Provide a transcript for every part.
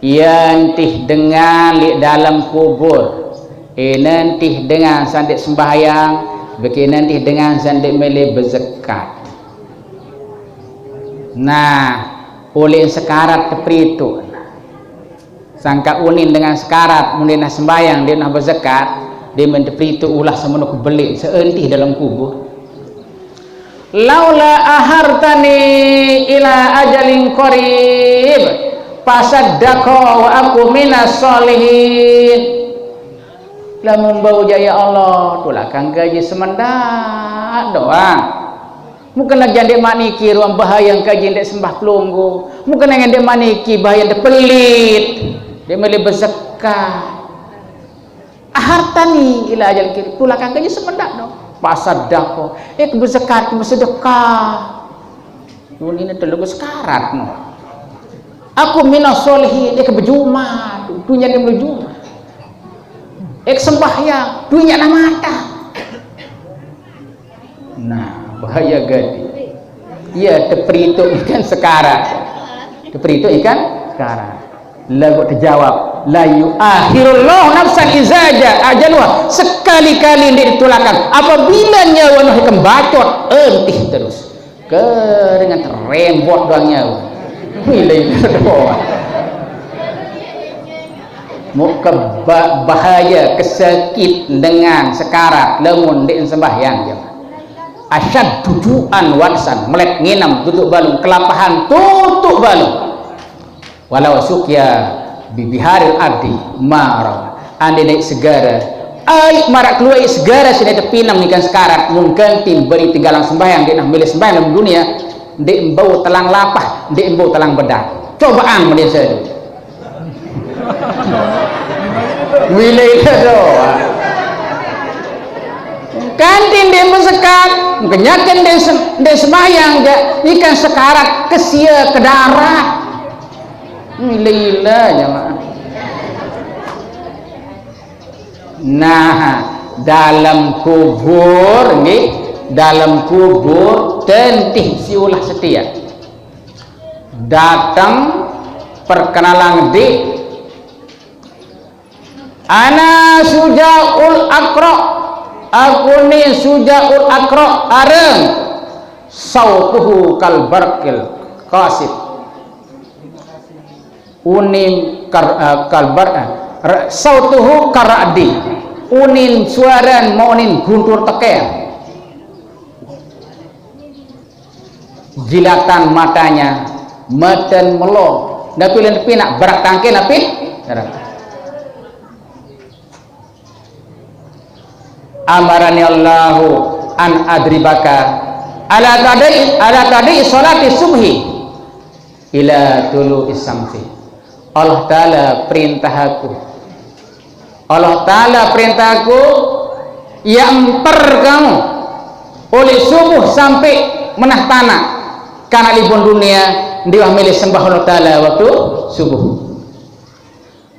Yantih dengan li dalam kubur, nantih dengan sandik sembahyang, bagi nantih dengan sandik mele berzakat. Nah, oleh sekarat seperti itu, sangka unin dengan sekarat, mungkin nak sembahyang dia nak berzakat, dia seperti itu ulah sama nak belik seentih dalam kubur. Laula ahartani ila ajalin qarib fasaddaqa wa aku minas solihin. Lamun bau jaya Allah tulakan gaji semendak doang. Mungkin lagi yang dek maniki ruang bahaya yang kaji dek sembah pelunggu. Mungkin yang dek maniki bahaya dek pelit. Dia milih berzakat. Ahartani ila ajalin qarib tulakan gaji semendak dong. Fasaddaqa berzakat bersedekah. Ini terlalu sekarat no. Aku minas solihin, berjumah, dunia dia berjumah. Sembahyang, dunia nak mata. Nah, bahaya gadi. Ya, seperti itu ikan sekarat. Seperti itu ikan sekarat. Lagu terjawab, la yu'akhirullahu nafsan izaja ajalwa. Sekali-kali dia ditulakan. Apabila nyawa nak kembacot, entih terus. Dengan terembot doang nyawa. Muka bahaya kesakit dengan sekarat lemun di sembahyang je. Asyad tujuan wansan melek nginam tutup balung kelapahan tutup balung. Walau sukya bibiharil ardi marah ande naik segara ai marak keluar segara sini terpinam nikan sekarat mungkin tim beri tinggalan sembahyang dia nak milih sembahyang dalam dunia. Dek embau telang lapah, dek embau telang bedak. Cobaan menurut saya itu. Wilayah doa. Kantin dia berzakat, kenyakan dia sembahyang je, ikan sekarat kesia ke darat. Wilayah jemaah. Nah, dalam kubur ni. Dalam kubur tentih si ulah setia datang perkenalan di ana sujaul akra, aku ni sujaul akra areng sautuhu kal barqil qasid unim kalbar sautuhu karadi unin suaran maunin guntur teker. Jilatan matanya meten melong napi lepi nak berak tangke napi amarani Allahu an adribaka ala tadi salati subhi ila tulu isamsi. Allah Ta'ala perintah aku yang kamu oleh subuh sampai menah tanah karena libun dunia dia milih sembah Allah Ta'ala waktu subuh.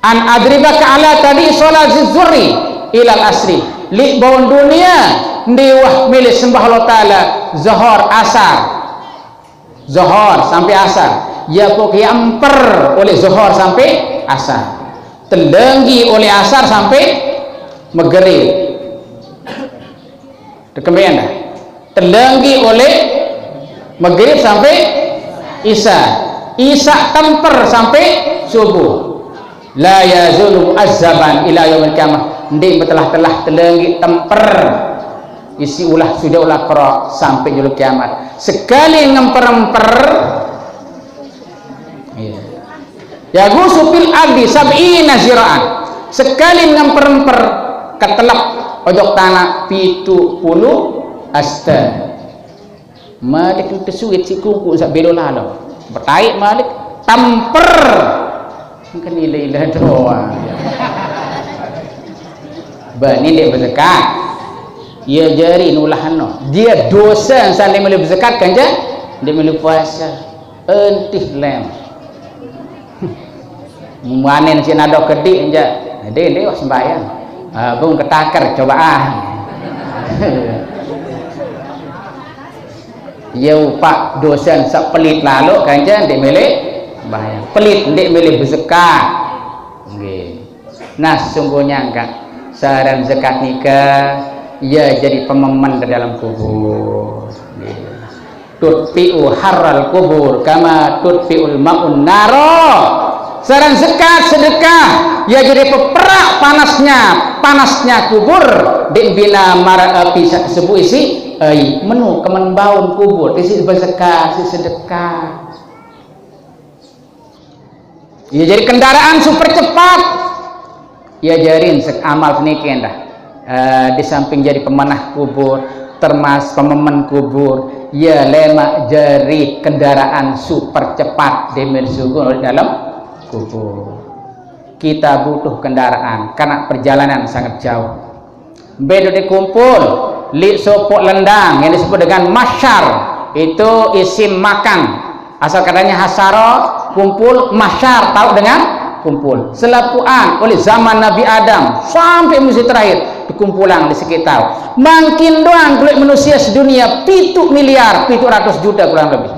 An adribaka ala tadi sholat zuhri ilal asri li bawon dunia dia milih sembah Allah Ta'ala zuhur asar zuhur sampai asar ya pokoknya emper oleh zuhur sampai asar telenggi oleh asar sampai maghrib terkembian dah telenggi oleh maghrib sampai isya temper sampai subuh. La yazulu azzaban ila yaumil qiyamah. Ndik betelah-telah telenggi temper isi ulah sudah ulah qira sampai yaumil kiamat. Sekali ngemper-emper ya gusu fil ardi sab'ina zira'an. Sekali ngemper-emper ketelap ojok tanah 70 asta. Malik tersuit si kuku sak belo lalu bertaik malik tamper kan ilah doa bani dia berzakat ia jari nulahano dia dosa sampai boleh berzakat kan je dia boleh puasa entih lem manen si nado kedik je dia sembahyang bung ketakar cobaan ya pak dosen sepelit lalu kan dia milik bahaya. Pelit ndik milih berzakat. Nggih. Nah, sesungguhnya enggak saran zakat nikah ya jadi pememen ke dalam kubur. Tutfi'u harral kubur kama tutfi'ul ma'un naro. Saran zakat sedekah ya jadi peperak panasnya kubur di bina mara api sebu isi menu kemenbaun kubur isi berzakat isi sedekah ya jadi kendaraan super cepat ya jarin amal penikin dah. Di samping jadi pemanah kubur termas pememen kubur ya lemak jari kendaraan super cepat dimensugun dalam kubur. Kita butuh kendaraan karena perjalanan sangat jauh. Bedo dikumpul li sopok lendang yang disebut dengan masyar, itu isim makan, asal katanya hasaro kumpul, masyar tahu dengan kumpul. Selapuan oleh zaman Nabi Adam sampai musim terakhir dikumpulan di sekitar makin doang duit manusia sedunia 7 miliar 700 juta kurang lebih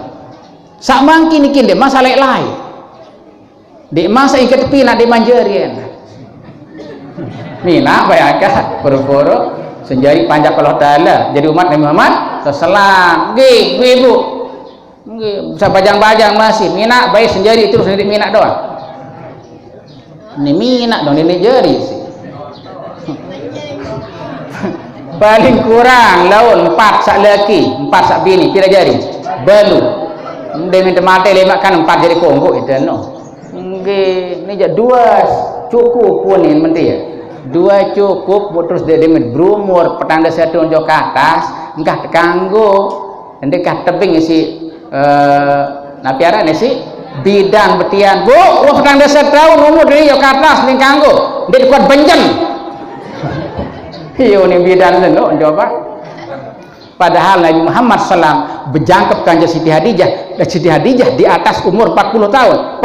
sak makin ikin deh masalah lain di masa ikat tepi nak dimanjarin mina bayangkan boro-boro senjari panjang Allah Ta'ala jadi umat Nabi Muhammad seselam gih ibu bisa bajang-bajang masih mina baik senjari terus nanti mina doang ini mina dong ini jari sih paling kurang laun 4 sak laki 4 sak bini pira jari balu dengan mate lemak kan 4 jari kongko itu no nggih ini jadi 2 cukup pun ini menti ya 2 cukup terus dia demet berumur petanda satu unjuk ke atas engkah tekanggo endekah tebing isi napiara nisi bidang betian bu petanda satu tahun umur dia ke atas ning kanggo dia kuat benjen iyo ni bidan leno coba padahal Nabi Muhammad SAW berjangkep kanjeng Siti Hadijah dan Siti Hadijah di atas umur 40 tahun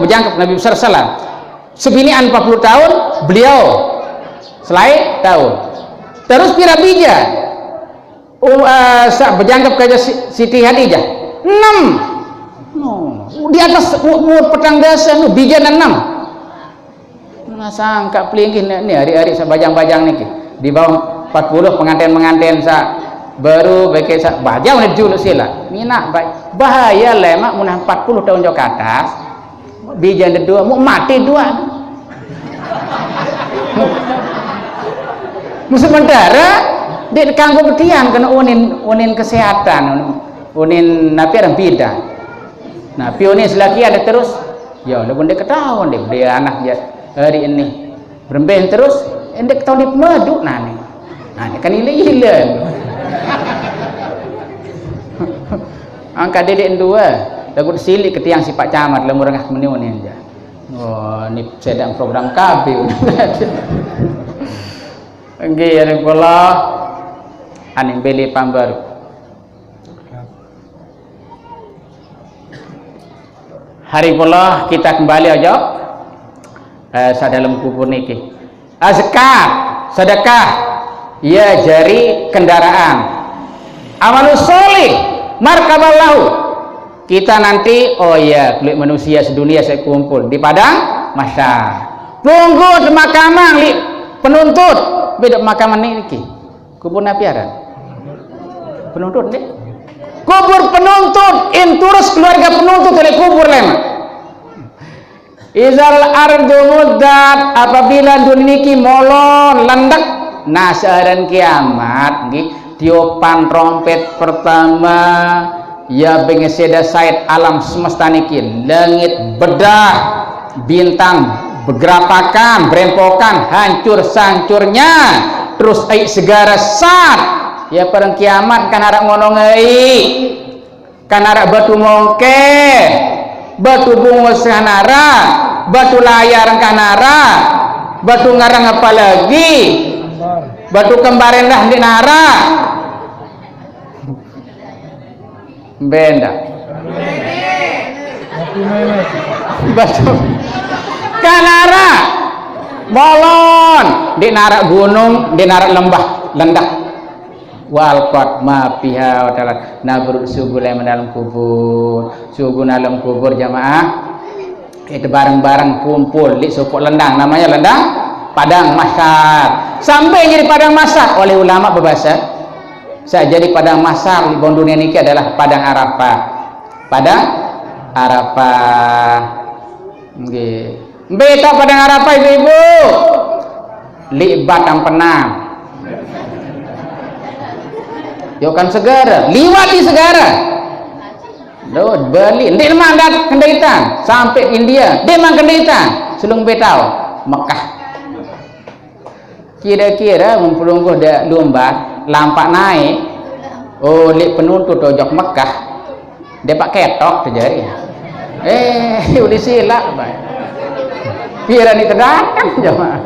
berjangkep Nabi SAW sebinian 40 tahun beliau selai tahun terus pira bija berjangkep kanjeng Siti Hadijah 6 di atas umur petang dasa bija 6 sangka pelingkin ni hari-hari sabajang-bajang ni di bawah 40 pengantin sa baru baik sa bajau ni julu sila mina baik bahaya lemak munah 40 tahun jauh ke atas bijan dua mau mati dua sementara di kanggo betian kena unin kesehatan unin napi ada bidan nah pionin selagi ada terus ya udah bunda ketahuan deh dia anak ya hari ini berembeh terus endek tahun di madu nani kan ilang angka dedek dua lagu silik ke tiang si Pak Camat lemur ngah meniun aja oh ini sedang program KB nggih ya kula aning beli pambaru hari kula kita kembali aja dalam kubur niki zakat sedekah ya jari kendaraan amalus solih markaballahu kita nanti oh ya kulit manusia sedunia saya kumpul di padang masyar tunggu di makaman li penuntut beda makaman niki kubur napiaran penuntut deh kubur penuntut inturus keluarga penuntut oleh kubur lemak izal ardu muddat apabila dunia niki molon lendak nah seharian kiamat nggih tiopan trompet pertama ya bengeseda said alam semesta niki langit bedah bintang bergerapakan berempokan hancur sancurnya terus segara sat ya perang kiamat kan harap ngono ngei kan harap batu mongke batu bungus kanara batu layar kanara batu ngarang apa lagi batu kembaran dah di nara benda batu kanara bolon di nara gunung di nara lembah lendak walqat ma fiha wa taala nabrud sugu dalam kubur sugu dalam kubur jamaah Itu bareng-bareng kumpul di supuk lendang, namanya lendang padang mahsyar. Sampai jadi padang mahsyar oleh ulama berbahasa, saya jadi padang mahsyar di dunia ini adalah padang Arafah. Padang Arafah. Nggih. Beta padang Arafah ibu-ibu. Li batang penang. Yo kan segara, liwati segara. Dod Bali, ndek mandat kendaitan sampai India, dia mang kendaitan selung betau Mekah. Kira-kira mempelungguh dak lumbar lampak naik oleh penuntut ojok Mekah, dia pak ketok terjadi. Udah silap, kira ni terdatang jemaah.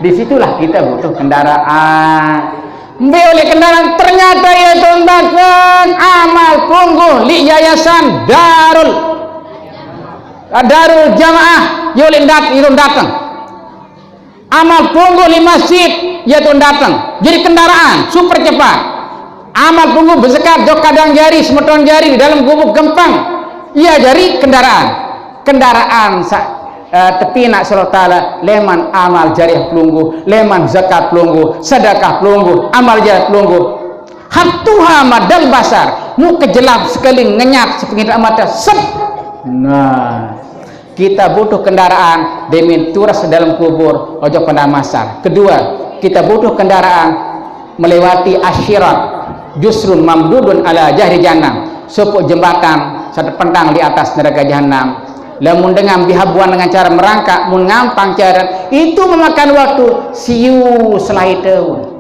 Disitulah kita butuh kendaraan. Oleh kendaraan ternyata ya tontakan amal punggu li yayasan Darul Jamaah yolin datang amal punggu li masjid ya datang jadi kendaraan super cepat. Amal punggu bersekat jok kadang jari semeton jari di dalam gubuk gempang iya jari kendaraan tepi nak surah ta'ala leman amal jariah pelunggu, leman zakat pelunggu, sedekah pelunggu, amal jariah pelunggu. Hattuha madal basar, mu kejelap sekali ngenyap sepengit mata sep. Nah, kita butuh kendaraan demi turas dalam kubur ojo pada masar. Kedua, kita butuh kendaraan melewati asyirat jusrun mamdudun ala jahri jahannam, supuk jembatan satu pentang di atas neraka jahanam. Lamun dengan bihabuan dengan cara merangkak mun ngampang cara itu memakan waktu siu selai tahun.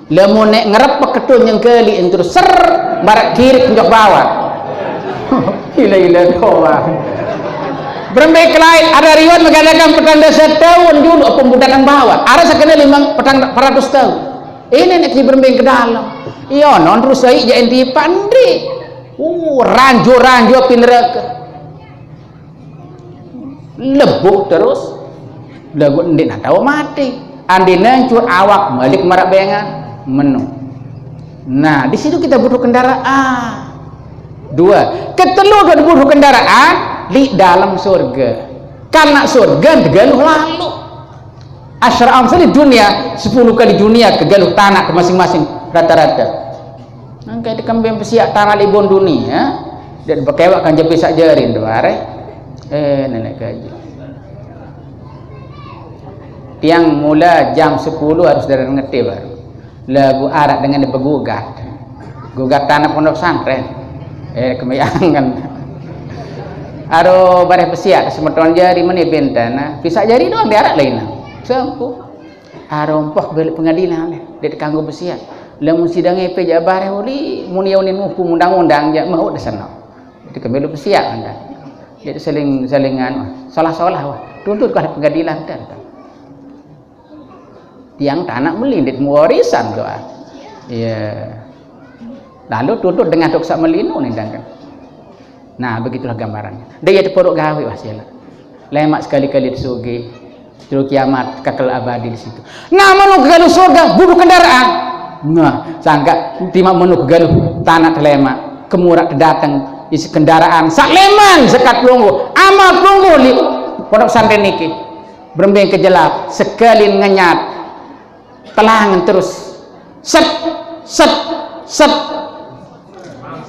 Lamun nek ngerep ketun yang keli entur ser barat kiri penjok bawah. Gila doa. Berembek lain ada riwayat mengatakan petanda setahun dulu pembudakan bawah. Ada sekena 400 tahun. Ini nek di berembek ke dalam. Iya non terus ai jaen di pandri. Ranjo api neraka. Lebuk terus lagu ndik nak tahu mati andi nancur awak balik marak bayangan menu. Nah di situ kita butuh kendaraan. Dua ketelu kita butuh kendaraan di dalam surga karena surga tegaluh lalu asyara amsal di dunia 10 kali dunia kegaluh tanah ke masing-masing rata-rata. Angkai di kambing pesiak tanah libon dunia dan bekewak kan jepi sak jarin doare. Nenek gaji tiang mula jam 10 harus dari ngerti baru lagu arak dengan bergugat tanah pondok santren kemayangan aro bareh pesiak semeton jari meni bentana bisa jari doang diarak lain sempu aro empoh balik pengadilan dia kanggo pesiak lamun sidang EP ja bareh uli mun yaunin hukum undang-undang ja mau desana itu kembali pesiak anda jadi salingan salah wah tuntut ke pengadilan kan tiang tanah melindit warisan doa iya lalu tuntut dengan doksa melinu nih kan. Nah begitulah gambarannya dia itu porok gawe wasilah lemak sekali-kali disugi terus kiamat kekal abadi di situ. Nah menu kegaluh surga butuh kendaraan. Nah sangka timak menu kegaluh tanah telemak kemurak datang isi kendaraan sakleman sekat pelunggu amal pelunggu li pondok santren niki berembeng kejelap sekali ngenyat telangan terus set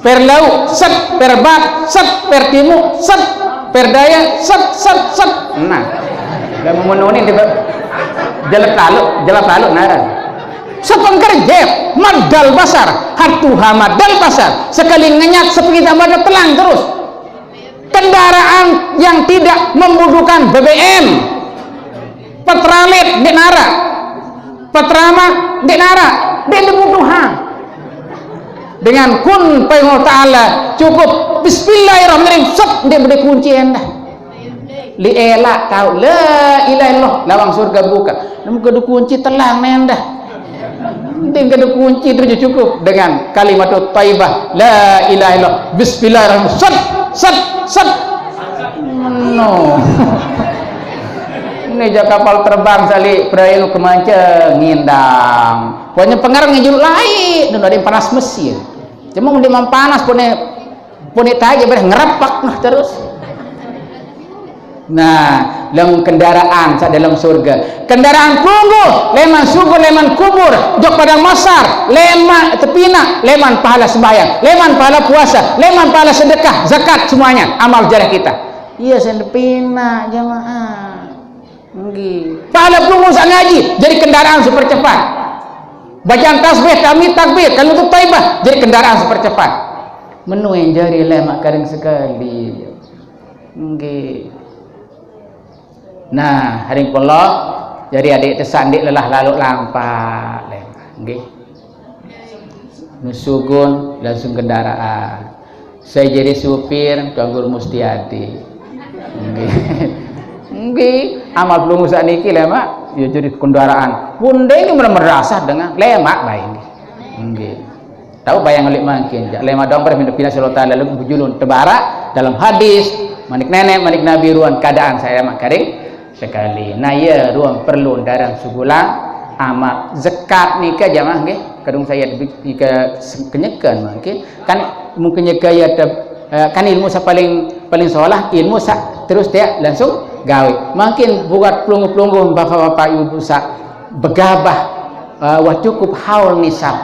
per laut set per bat set per timur set per daya set nah gak memenuhi jelap lalu nara sepengkerjep madal basar hatuha madal basar sekali ngenyat sepengita mata telang terus kendaraan yang tidak membutuhkan BBM petralit di nara petrama di nara di dibutuhan dengan kun payung ta'ala cukup bismillahirrahmanirrahim set dia beri kunci anda li elak tahu la ilaha illallah lawang surga buka namun kedu kunci telang nendah tinggal kunci itu cukup dengan kalimat thayyibah la ilaha illallah bismillahirrahmanirrahim set no ini aja kapal terbang sali perayu kemanca ngindang pokoknya pengarang ngejul lain dan ada yang panas mesin cuma dia panas pun taja bereh ngerapak nah terus Nah, dalam kendaraan saat dalam surga. Kendaraan tunggu, leman syukur, leman kubur, jok padang masar, leman tepina, leman pahala sembahyang, leman pahala puasa, leman pahala sedekah, zakat, semuanya amal jariah kita. Iya, sendepina jamaah. Nggih. Pahala tunggu saat ngaji, jadi kendaraan super cepat. Bacaan tasbih, tahmid, takbir, kalau itu taibah, jadi kendaraan super cepat. Menu yang jari lemak kadang sekali. Nggih. Nah, hari pula jadi adik tersandik lelah lalu lampak nggih. Nusugun langsung kendaraan. Saya jadi supir Tuan Guru Mustiadi. Nggih. Nggih, amal belum usah niki lemak ya jadi kendaraan. Bunda ini merasa dengan lemak baik nggih. Nggih. Tahu bayang alik makin lemak dong pindah sallallahu taala lalu bujulun tebara dalam hadis manik nenek manik nabi ruan keadaan saya mak karing sekali. Nah ya ruang perlu dalam sugulang amal zakat nikah jamaah nggih kadung saya nika kenyekan mungkin kan mungkin ya kan ilmu sa paling seolah ilmu sa terus dia langsung gawe mungkin buat pelunggu-pelunggu bapak-bapak ibu sa begabah wah cukup haul nisab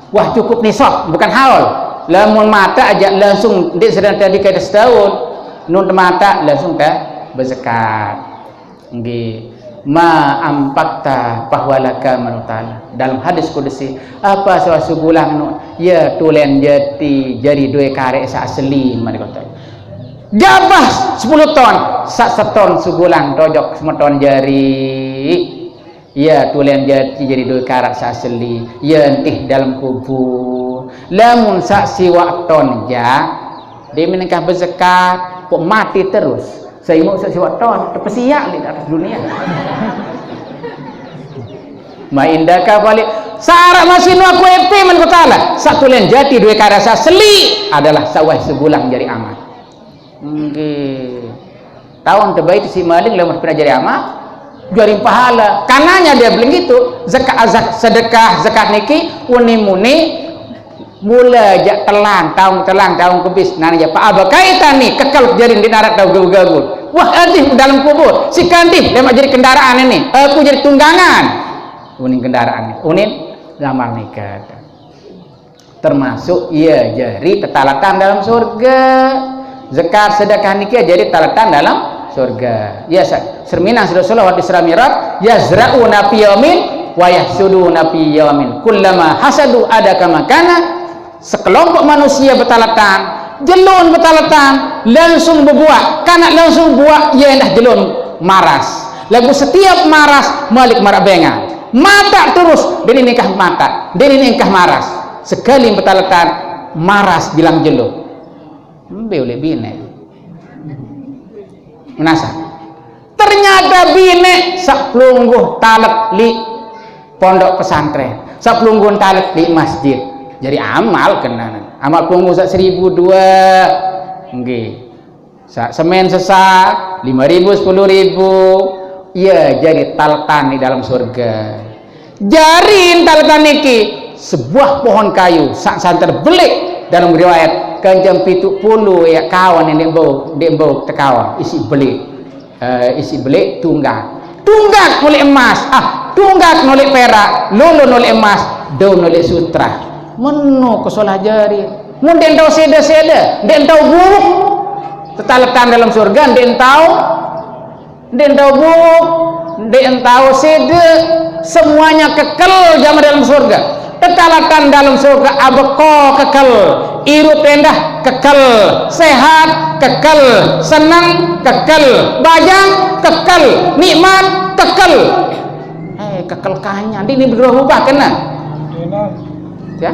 wah cukup nisab bukan haul lamun mata aja langsung dia sedang tadi kada setahun nun mata langsung ke berzakat. Nggih, ma ampakta pahwalaka manutala dalam hadis kudusi apa suatu bulan ya tulen jati jadi dua karek sa asli manikoto jabah 10 ton sak seton sebulan dojok semeton jari ya tulen jati jadi dua karek sa asli ya entih dalam kubur lamun sak siwak ton ja dia menikah berzakat kok mati terus saya mau sesuatu ton terpesiak di atas dunia. Maindaka balik sara masih nu aku ete man kotala satu len jati dua karasa seli adalah sawah sebulan jari amal. Nggih. Tahun terbaik si maling lemah pernah jari amal jari pahala. Kananya dia bilang gitu, zakat sedekah zakat niki uni-muni mula jak telang tahun kebis nana ya pak abah kaitan nih kekal jadi di darat tahu gabul wah adih dalam kubur si kandih lemak jadi kendaraan ini aku jadi tunggangan unin kendaraan unin ngamal nikah termasuk iya jari ketalatan dalam surga zakat sedekah nikah jadi talatan dalam surga ya serminah Rasulullah di Mi'raj yazra'una fi yaumin wa yahsuduna fi yaumin kullama hasadu adaka makana sekelompok manusia betalatan jelun betalatan langsung berbuat karena langsung buat ya dah jelun maras lagu setiap maras malik marak bengal mata terus dia nikah mata dia nikah maras sekali betalatan maras bilang jelun boleh bine menasa ternyata bine sak pelungguh talet li pondok pesantren sak pelungguh talet li masjid jadi amal kena amal pelungguh sak 1.002 nggih sak semen sesak 5.000 10.000 iya jadi taletan di dalam surga jarin taletan niki sebuah pohon kayu sak santer belik dalam riwayat kanjeng 70 ya kawan yang dembau tekawan isi belik tunggak oleh emas tunggak oleh perak lulu oleh emas daun oleh sutra menu kesolah jari mun den tahu seda den tahu buruk tetaletan dalam surga den tahu buruk den tahu seda semuanya kekal jama dalam surga tetaletan dalam surga abeko kekal irut rendah kekal sehat kekal senang kekal bajang kekal nikmat kekal kekal kanya ini berubah kena ya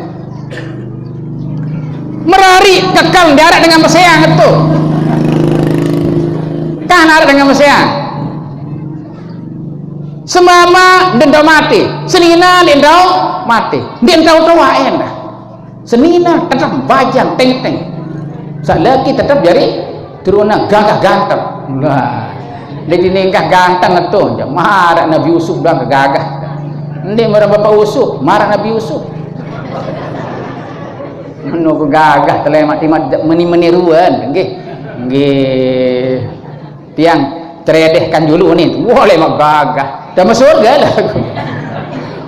merari kekal darat dengan meseang itu kan ada dengan meseang semama dendau mati senina dendau mati dendau tua enak senina tetap bajang teng-teng sak laki tetap jadi turunan gagah ganteng nah jadi nikah ganteng itu marah Nabi Yusuf dah gagah ini marah Bapak Yusuf marah Nabi Yusuf menunggu gagah telemat timat meniruan nggih tiang teredehkan dulu nih, boleh mak gagah dah masuk surga dah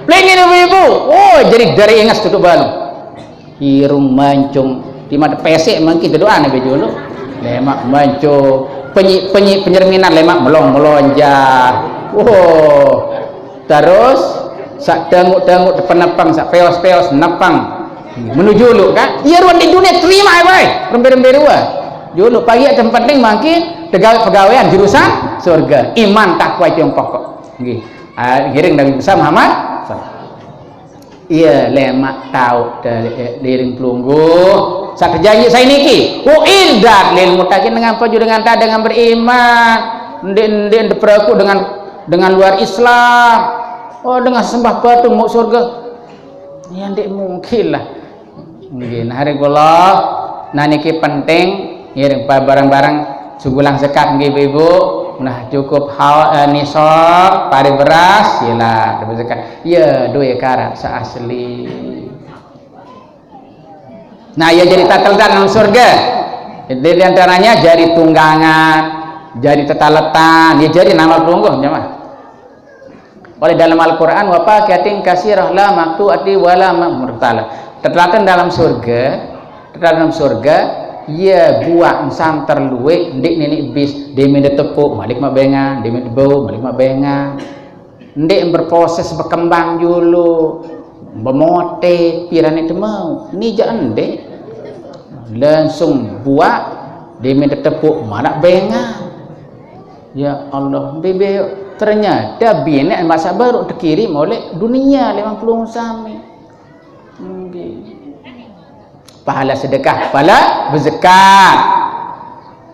pelingin ibu-ibu, oh jadi dari ingat tutup balung hirung mancung di mata pesek mungkin doa nih dulu lemak mancung penyerminan lemak melonjar oh terus sak tenguk penepang sak peos nepang menuju lu kan iya ruang di dunia terima baik rembe-rembe ruang dulu pagi yang penting makin pegawaian jurusan surga iman takwa itu yang pokok nggih giring Nabi besar Muhammad iya lemak tahu dari liring pelunggu sak janji saya niki uiddat lil muttaqin dengan apa dengan tak dengan beriman ndek peraku dengan luar Islam oh dengan sembah batu mau surga ya ndek mungkin lah mungkin hari kula nah niki penting ngiring barang-barang sugulang zakat nggih ibu nah cukup nisab pari beras sila dapat zakat ya dua karat seasli nah ya jadi tatal dalam surga di antaranya jari tunggangan jari tetaletan ya jadi nama pelungguh jemaah oleh dalam Al-Quran wa faqiatin kasirah la maqtu'ati wala murtala tertelatan dalam surga ya buah sam terluwe ndik nenek bis demi tepuk malik mabengan demi bau malik mabengan ndik berproses berkembang dulu bemote pirane mau ni jangan dek langsung buat demi tepuk mana bengan ya Allah bebe ternyata bini masa baru terkirim oleh dunia 50 sami pahala sedekah pahala berzakat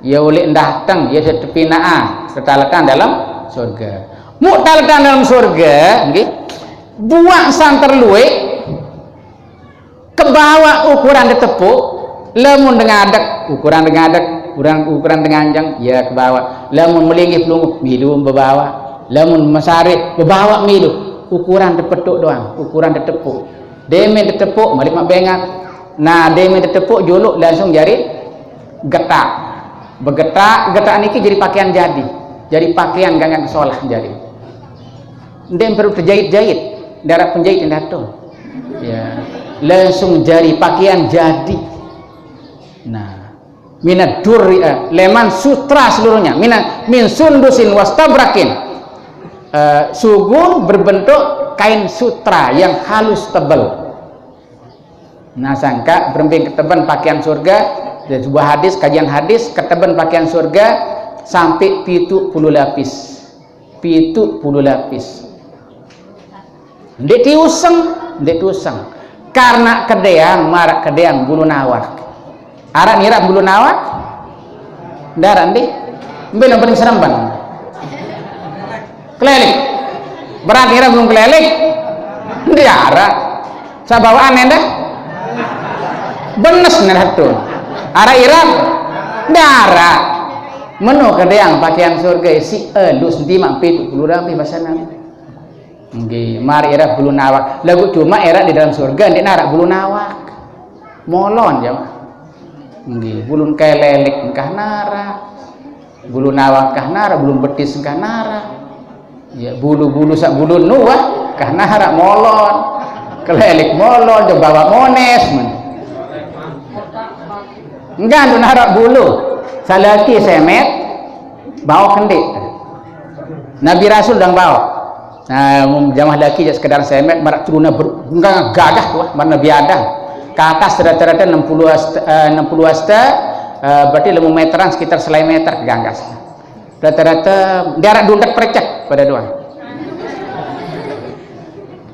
ya oleh datang ya terpinaan tertalekan dalam surga muktalekan dalam surga nggih buah santer luwe ke bawah ukuran ditepuk lamun dengan adak ukuran dengan adak ukuran dengan anjang ya ke bawah lamun melinggih pelungguh milu bebawa lamun masari bebawa milu ukuran dipetuk doang ukuran ditepuk demi ditepuk malik mak bengat nah demi ditepuk juluk langsung jari getak getak niki jadi pakaian jadi pakaian gangan kesolah jadi dem perlu terjahit darah penjahit yang datang ya langsung jari pakaian jadi nah minad durri leman sutra seluruhnya min sundusin wastabrakin sugun berbentuk kain sutra yang halus tebal nah sangka berembing keteban pakaian surga dari sebuah hadis kajian hadis keteban pakaian surga sampai 70 lapis ndek tiuseng karena kedeang marak kedeang bulu nawak arak nira bulu nawak darah ndek mbel paling seremban kelelik berat nira belum kelelik ndek arak sabawaan enda benes neratu arah irap darah menu kedeang pakaian surga si elus dimak pitu bulu rapi basana nggih mari era bulu nawak lagu cuma era di dalam surga ndek narak bulu nawak molon ya nggih bulun kelelik engkah nara bulu nawak kah nara belum betis engkah nara ya bulu-bulu sak bulu nuwah kah nara molon kelelik molon bawa mones men enggak nara bulu salaki semet bawa kendik Nabi Rasul dang bawa nah jamah laki je sekedar semet marak turuna gagah tuh mana biadang ke atas rata-rata 60 asta berarti 5 meteran sekitar selai meter ganggas rata-rata darat dundak percek pada dua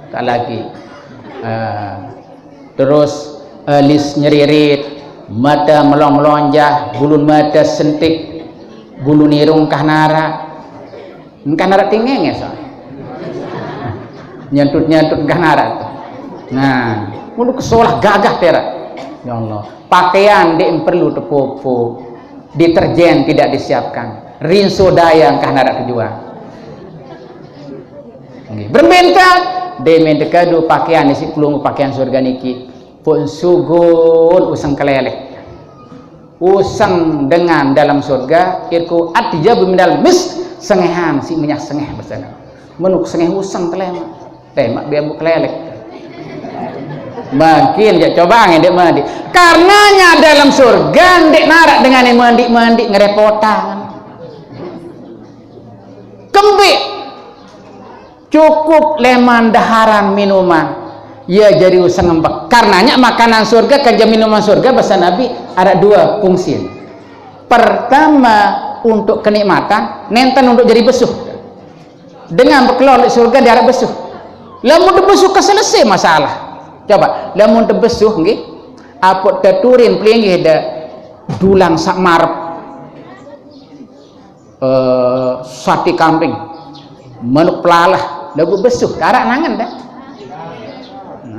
tak lagi terus alis nyeririt mata melonjah bulun mata sentik bulu nirung kah nara tingeng ya soalnya nyantut ganara tuh. Nah, untuk kesolah gagah terak. Ya Allah, pakaian dek perlu tepopo, deterjen tidak disiapkan, rinso daya kah narak kejual. Berbentak, demen dekadu pakaian isi pelung pakaian surga niki, pun sugun usang kelelek. usang dengan dalam surga irku atjabu minal misk sengehan si minyak sengeh bersana menuk sengeh usang temak biar buk kelelek makin ya coba ngedek mandi karenanya dalam surga ndek narak dengan yang mandi ngerepotan kembik cukup leman daharan minuman ya jadi usang ngembak karenanya makanan surga kerja minuman surga bahasa Nabi ada dua fungsi. Pertama untuk kenikmatan nenten untuk jadi besuh dengan berkeluar di surga dia ada besuh lamun besuh keselesai masalah coba lamun besuh nggih apot teturin pelinggih da dulang sak marep sate kambing manuk pelalah lagu besuh karak nangan dah.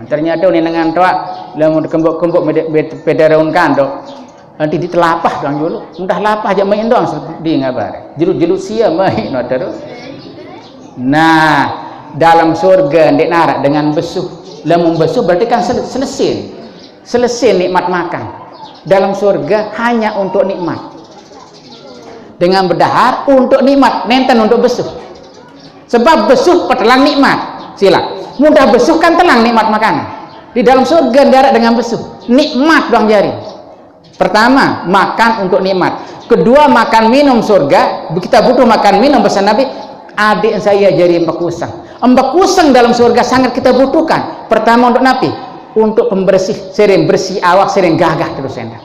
Ternyata ini dengan toa lamun kembok-kembok pedaraun kandok nanti ditelapah doang dulu mudah lapah aja main doang di ngabar jelut-jelut sia main no terus. Nah dalam surga ndek narak dengan besuh lamun besuh berarti kan selesai nikmat makan dalam surga hanya untuk nikmat dengan berdahar untuk nikmat nenten untuk besuh sebab besuh petelang nikmat sila mudah besuh kan telang nikmat makanan di dalam surga darat dengan besuh nikmat doang jari pertama makan untuk nikmat kedua makan minum surga kita butuh makan minum pesan Nabi adik saya jadi embak kusang dalam surga sangat kita butuhkan pertama untuk Nabi untuk pembersih sering bersih awak sering gagah terus enda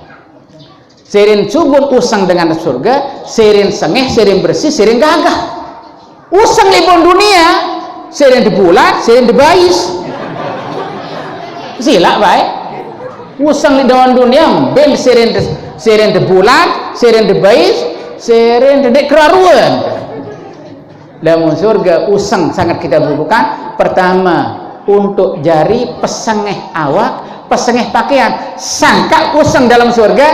sering subun usang dengan surga sering sengeh sering bersih sering gagah usang libon dunia sering di bulan, sering di bais sila baik usang di dalam dunia ben sering di bulan, sering di bais sering di keraruan dalam surga usang sangat kita butuhkan pertama untuk jari pesengeh awak pesengeh pakaian sangka usang dalam surga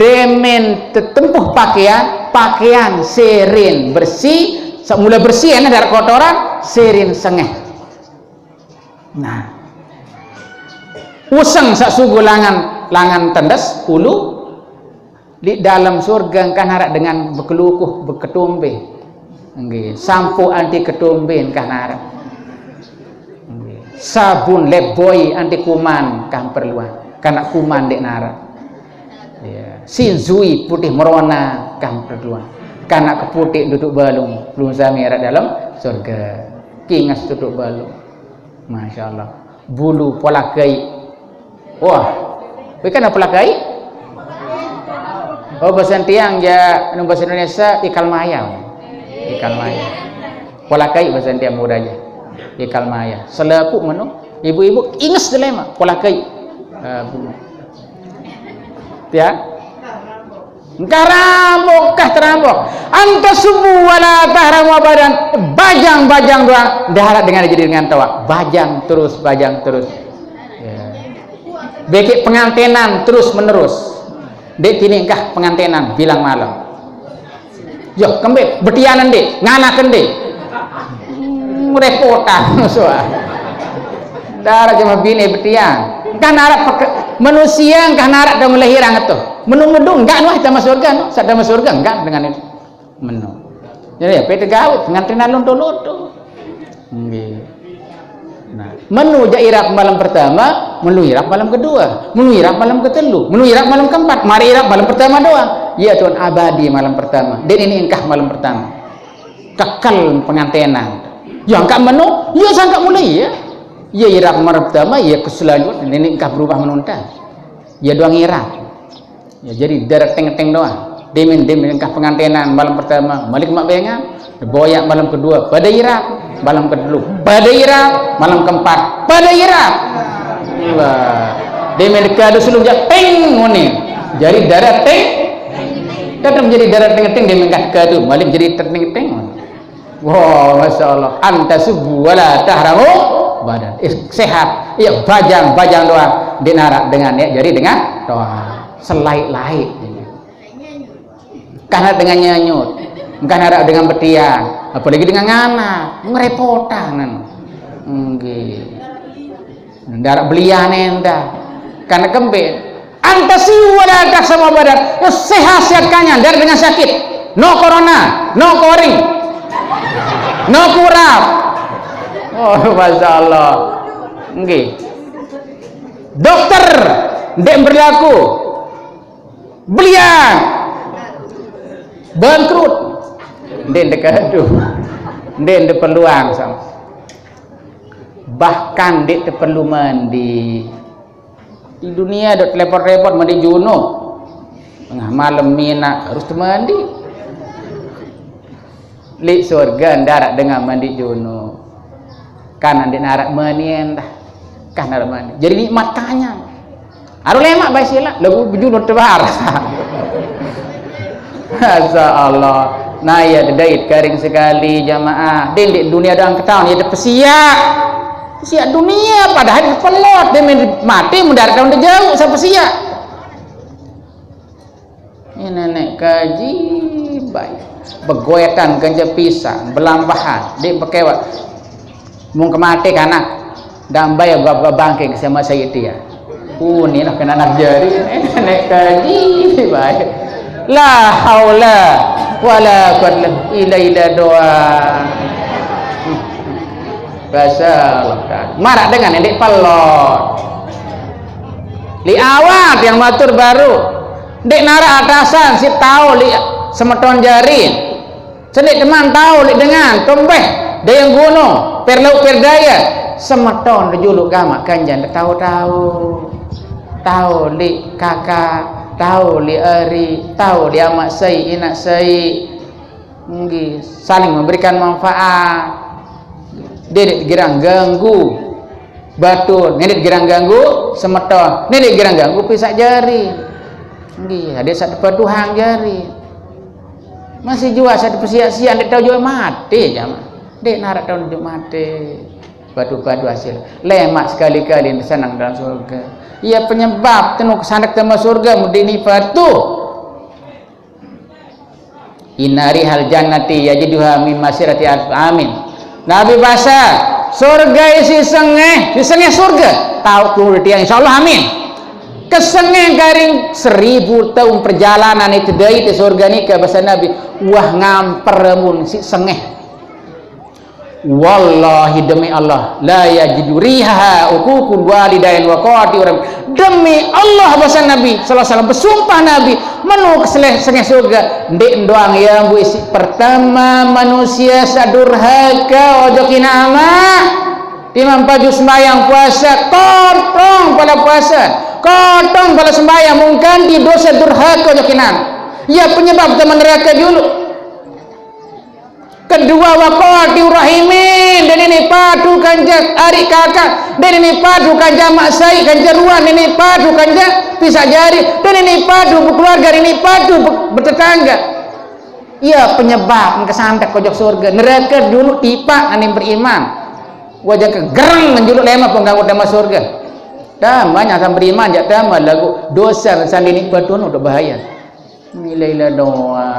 demen tetempuh pakaian sering bersih semula bersih dari kotoran serin sengeh nah usang sak sugu langan tendes ulu di dalam surga kan harap dengan bekelukuh beketumbe nggih sampo anti ketumbe kan harap sabun leboy anti kuman kan perluan karena kuman dek nara ya sinzui putih merona kan perluan karena keputik duduk balung belum samira dalam surga kingas duduk balung Masya Allah bulu polakai wah bukan apa polakai oh bahasa tiang ya bahasa Indonesia ikal maya polakai bahasa tiang mudanya ikal maya selepuk menu ibu-ibu ingas dilema polakai ya Karambok anta subuh wala tahram abadan bajang doang daharat dengan jadi dengan tawa bajang terus ya. Bekik pengantenan terus menerus dek kini kah pengantenan bilang malam yo kembali betianan dek nganakan dek repotan soal darah cuma bini betian kan harap manusia kan harap dah melahirang itu menu-menu enggak noh sama surga noh sama surga enggak dengan itu menu jadi ya pete gawe pengantinan lunto-lunto nggih nah menu jairap malam pertama menu irap malam kedua menu irap malam ketelu menu irap malam keempat mari irap malam pertama doang ya Tuhan abadi malam pertama dan ini engkah malam pertama kekal pengantinan ya engkak menu ya sangka mulai ya irap malam pertama ya keselanjutnya ini engkah berubah menuntas ya doang irap ya jadi darat teng-teng doang demin engkah pengantinan malam pertama malik mak bayangan boyak malam kedua pada irap malam kedua pada irap malam keempat pada irap Allah demin kado seluruh peng ngene jadi darat teng kadang menjadi darat teng-teng demin kado malik jadi teng-teng wow Masya Allah anta subuh wala tahramu badan sehat ya bajang doang dinarak dengan ya jadi dengan doa selai-lai karena dengan nyanyut karena dengan betian apalagi dengan anak ngerepotan nggih ndak belian endah karena kembe antasi wala sama badan sehat-sehatkannya dari dengan sakit, no corona, no koring, no kurap. Oh masya Allah. Nggih. Dokter ndek berlaku belian bangkrut ndek dekadu ndek peluang sama. Bahkan ndek perlu mandi di dunia dok repot-repot mandi junub tengah malam mina harus mandi li surga darat dengan mandi junub kan ndek narak manien dah kan narak mandi jadi nikmat kanya aru lemak bae sila lagu junub tebar. Masya Allah. Nah ya dedait karing sekali jamaah di dunia doang ketahuan ya pesiak dunia padahal pelot dia mati mendarat daun jauh sampai siak ini nenek kaji baik begoyetan ganja pisang belambahan di bekewat mau kemati kanak dan bayar gua bangking sama saya dia ini nak kena anak jari nenek kaji baik la haula wala quwwata illa doa bahasa marah dengan nenek pelot li awat yang matur baru dek nara atasan si tahu li semeton jari sedek teman tahu li dengan tombeh daya gunung perlau perdaya semeton juluk gamak kanjan tahu li kakak tahu li ari tahu li amak sai inak sai nggih saling memberikan manfaat. Dedek girang ganggu batu nenek girang ganggu semeton nenek girang ganggu pisak jari nggih ada satu petuhang jari masih jual satu persia-sia dek tahu jual mati jamaah dek narak tahu jual mati batu-batu hasil lemak sekali-kali senang dalam surga. Ia penyebab tenu kesanak tema surga mudini batu inari hal jannati yajiduha min masirati amin. Nabi bahasa surga isi sengeh surga tahu tuh dia insyaallah amin kesengeh garing 1000 tahun perjalanan itu dari surga ni ke bahasa Nabi wah ngamper si sengeh wallahi demi Allah la yajidu riha uququl walidain wa qati orang demi Allah bahasa Nabi sallallahu alaihi wasallam bersumpah Nabi menu keseleh sengeh surga ndek doang yang bu isi pertama manusia sadurhaka ojo kinama timam paju sembahyang puasa kotong pada puasa kotong pada sembahyang mungkin di dosa durhaka ojo kinama ya penyebab teman neraka dulu. Kedua waqati rahimin dan ini padu kanja ari kakak dan ini padu kanja mak sai kanja ruan ini padu kanja pisah jari dan ini padu keluarga ini padu bertetangga iya penyebab kesandak pojok surga neraka dulu tipak ani beriman wajah kegerang menjuluk lemah pengganggu tema surga damanya sama beriman jak dama lagu dosa sandini patuh udah bahaya nilai doa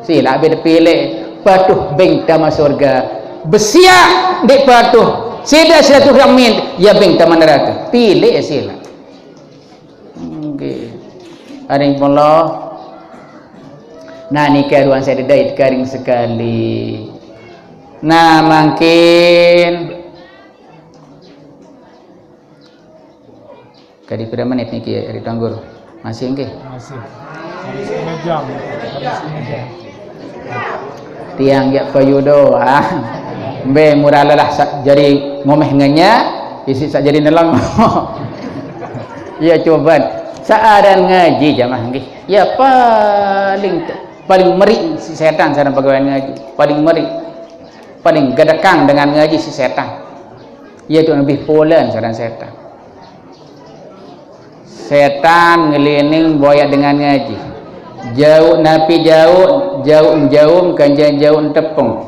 sila beda pilih patuh beng tama surga besia dek patuh sida tu ramin ya beng tama neraka pilih sila okay. Aring Allah nah ni karuan saya dedait karing sekali nah makin kadi berapa menit ni ki ari tanggur masih nggih masih jam tiang ya payudo be muralalah jadi ngomeh ngenya isi sak jadi nelang ya coba saadan ngaji jamaah nggih ya paling meri si setan sana pegawai ngaji paling meri paling gedekang dengan ngaji si setan ya itu lebih polen saran setan ngelining boya dengan ngaji jauh napi jauh kanjan jauh tepung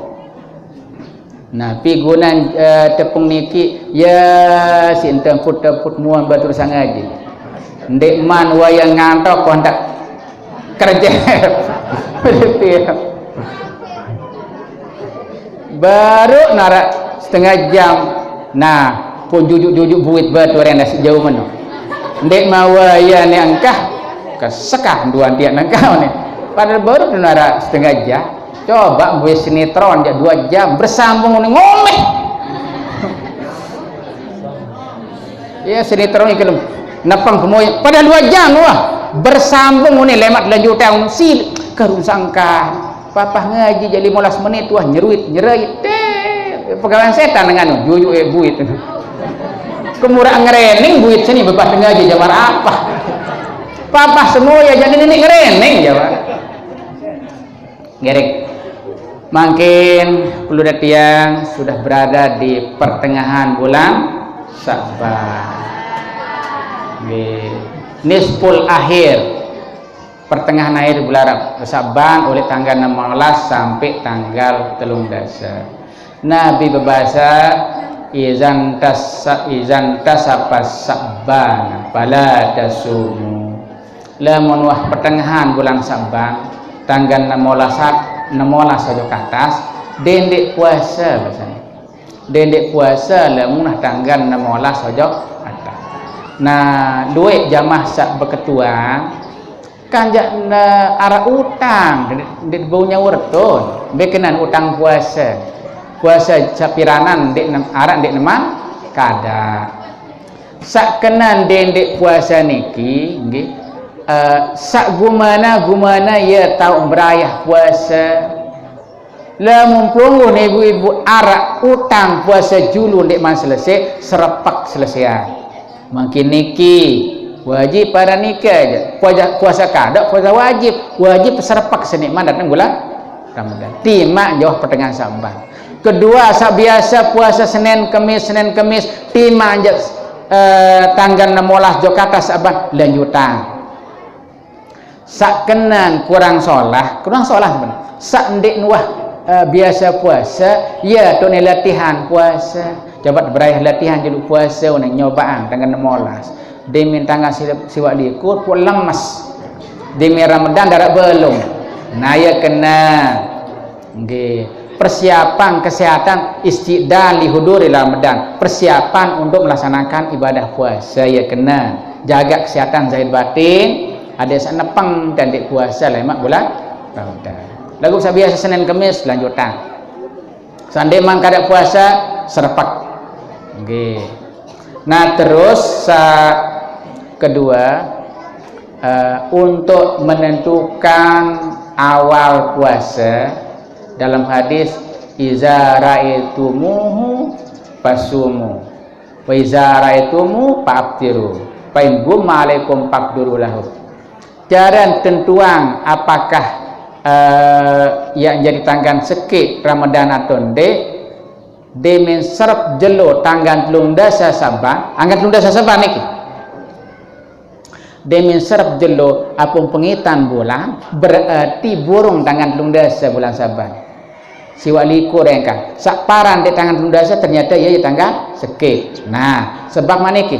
napi gunan tepung niki ya sinten put muan batur sang ngaji ndek man wayang ngantok kontak kerja baru narak setengah jam nah pun jujuk-jujuk buit betul yang dah sejauh mana ndek mawa ya ni angkah kesekah dua tiak nangkau ni padahal baru denara setengah jam coba buat sinetron ya 2 jam bersambung ni ngomeh ya sinetron ni kelem napang kemoy pada 2 jam wah bersambung ni lemat lanjutan si karun sangka papa ngaji jadi 15 menit wah nyeruit nyerait pegawai setan dengan jujuk buit kemurah ngerening buit sini bebas ngaji jawab apa papa semua ya jadi nenek ngerening jawab gerek makin perlu yang sudah berada di pertengahan bulan Sya'ban nisful akhir pertengahan akhir bulan Sya'ban oleh tanggal 16 sampai tanggal 13 Nabi berbahasa izan tasapas Sya'ban fala tasumu lamun wah pertengahan bulan Sya'ban tanggal 16 saja ke atas dendek puasa biasanya dendek puasa lamun tanggal 16 saja atas nah duit jamaah sak berketua kanjak arah utang dek baunya werton bekenan utang puasa sapiranan dek arah dek neman kada sak kenan dendek puasa niki nggih sak gumana ya tahu berayah puasa lamun pelungguh ibu-ibu arak utang puasa julu ndek man selesai serepak selesai makin niki wajib pada nikah aja puasa kada puasa wajib serepak senikmat datang bulan Ramadan timak jauh pertengahan Sya'ban kedua sak biasa puasa Senin Kemis timak aja tanggal 16 Jokata Sya'ban lanjutan sak kenan kurang solah sebenarnya sak ndek nuah biasa puasa ya tu ni latihan puasa jabat berayah latihan dulu puasa ni nyobaan tanggal 16 demi tanggal siwak likur pun lemas demi Ramadan darat belum nah ya kena nggih persiapan kesehatan istidal li huduri Ramadan persiapan untuk melaksanakan ibadah puasa ya kena jaga kesehatan zahir batin ada sanepang dan dik puasa lemak bulan Ramadan lagu biasa Senin Kemis lanjutan sande mang kada puasa serepak nggih nah terus kedua untuk menentukan awal puasa dalam hadis iza ra'aitumuhu fasumu wa iza ra'aitumu fa'aftiru fa in gumma alaikum faqduru lahu cara tentuan apakah yang jadi tanggal sekik Ramadan atau ndek demen serap jelo tanggal 13 Sya'ban angkat 13 Sya'ban niki demen serap jelo apun pengitan bulan berarti burung tanggal 13 bulan Sya'ban siwak likur engkang sak paran di tangan 13 ternyata ia tanggal sekik nah sebab maniki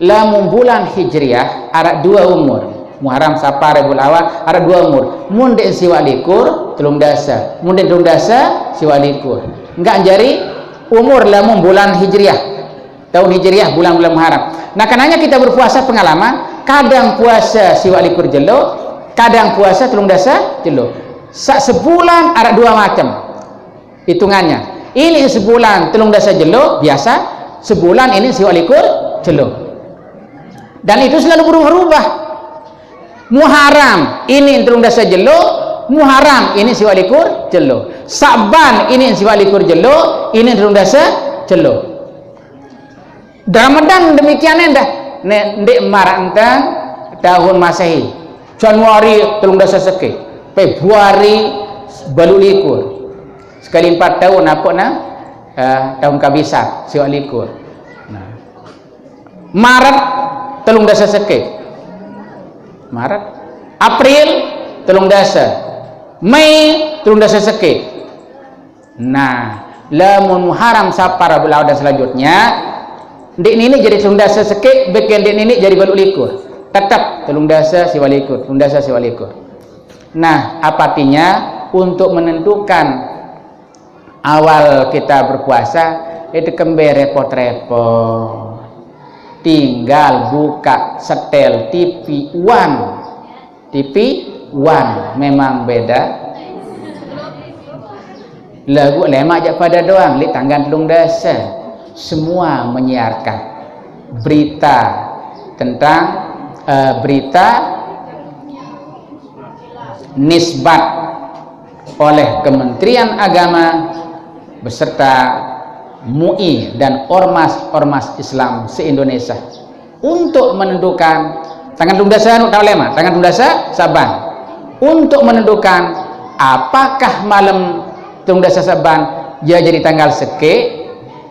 lamun bulan hijriah ada 2 umur Muharram Safar Rabiul Awal ada 2 umur mun dek siwak likur 13 mun dek 13 siwak likur enggak jari umur lamun bulan hijriah tahun hijriah bulan-bulan Muharram nah karenanya kita berpuasa pengalaman kadang puasa siwak likur jelo kadang puasa 13 jelo sak sebulan ada 2 macam hitungannya ini sebulan 13 jelo biasa sebulan ini siwak likur jelo dan itu selalu berubah Muharram ini 13 jelo Muharram ini siwak likur jelo Sya'ban ini siwak likur jelo ini 13 jelo Ramadan demikian dah ndek marantang tahun Masehi Januari 13 seke Februari balu likur sekali 4 tahun apa nak tahun kabisat siwak likur nah Maret 13 seke Maret April 13 Mei 13 seke nah lamun Muharram Safar Rabiul Awal dan selanjutnya dek nini jadi 13 seke beken dek nini jadi balu likur tetap 13 siwak likur 13 siwak likur nah apa artinya untuk menentukan awal kita berpuasa itu kembe repot-repot. Tinggal buka setel TV One. TV One memang beda. Lagu lemak je pada doang, li tanggan telung dasa. Semua menyiarkan berita tentang berita nisbat oleh Kementerian Agama beserta MUI dan ormas-ormas Islam se-Indonesia untuk menentukan tangan telung dasa tak lema, tangan telung dasa Saban untuk menentukan apakah malam telung dasa Saban dia jadi tanggal seke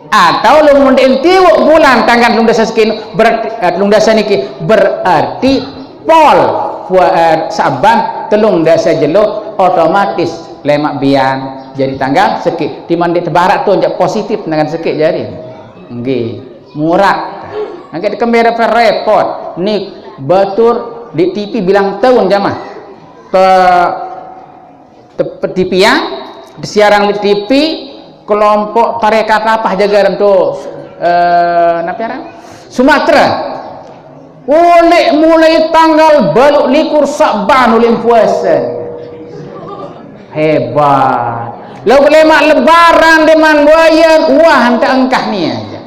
atau lu mundin tiwuk bulan tanggal telung dasa seke berarti telung dasa niki berarti pol Saban telung dasa jelo otomatis lemak bian jadi tanggal seke di mandi tebarat tu jak positif dengan seke jadi nggih murah nggak dikembera repot ni betul di TV bilang tahun jamah TV yang disiarang di TV kelompok tarekat apa jaga rentu Sumatera mulai tanggal baluk likur Saban oleh puasa hebat lalu lemak lebaran deman buaya wah hantar engkah ni aja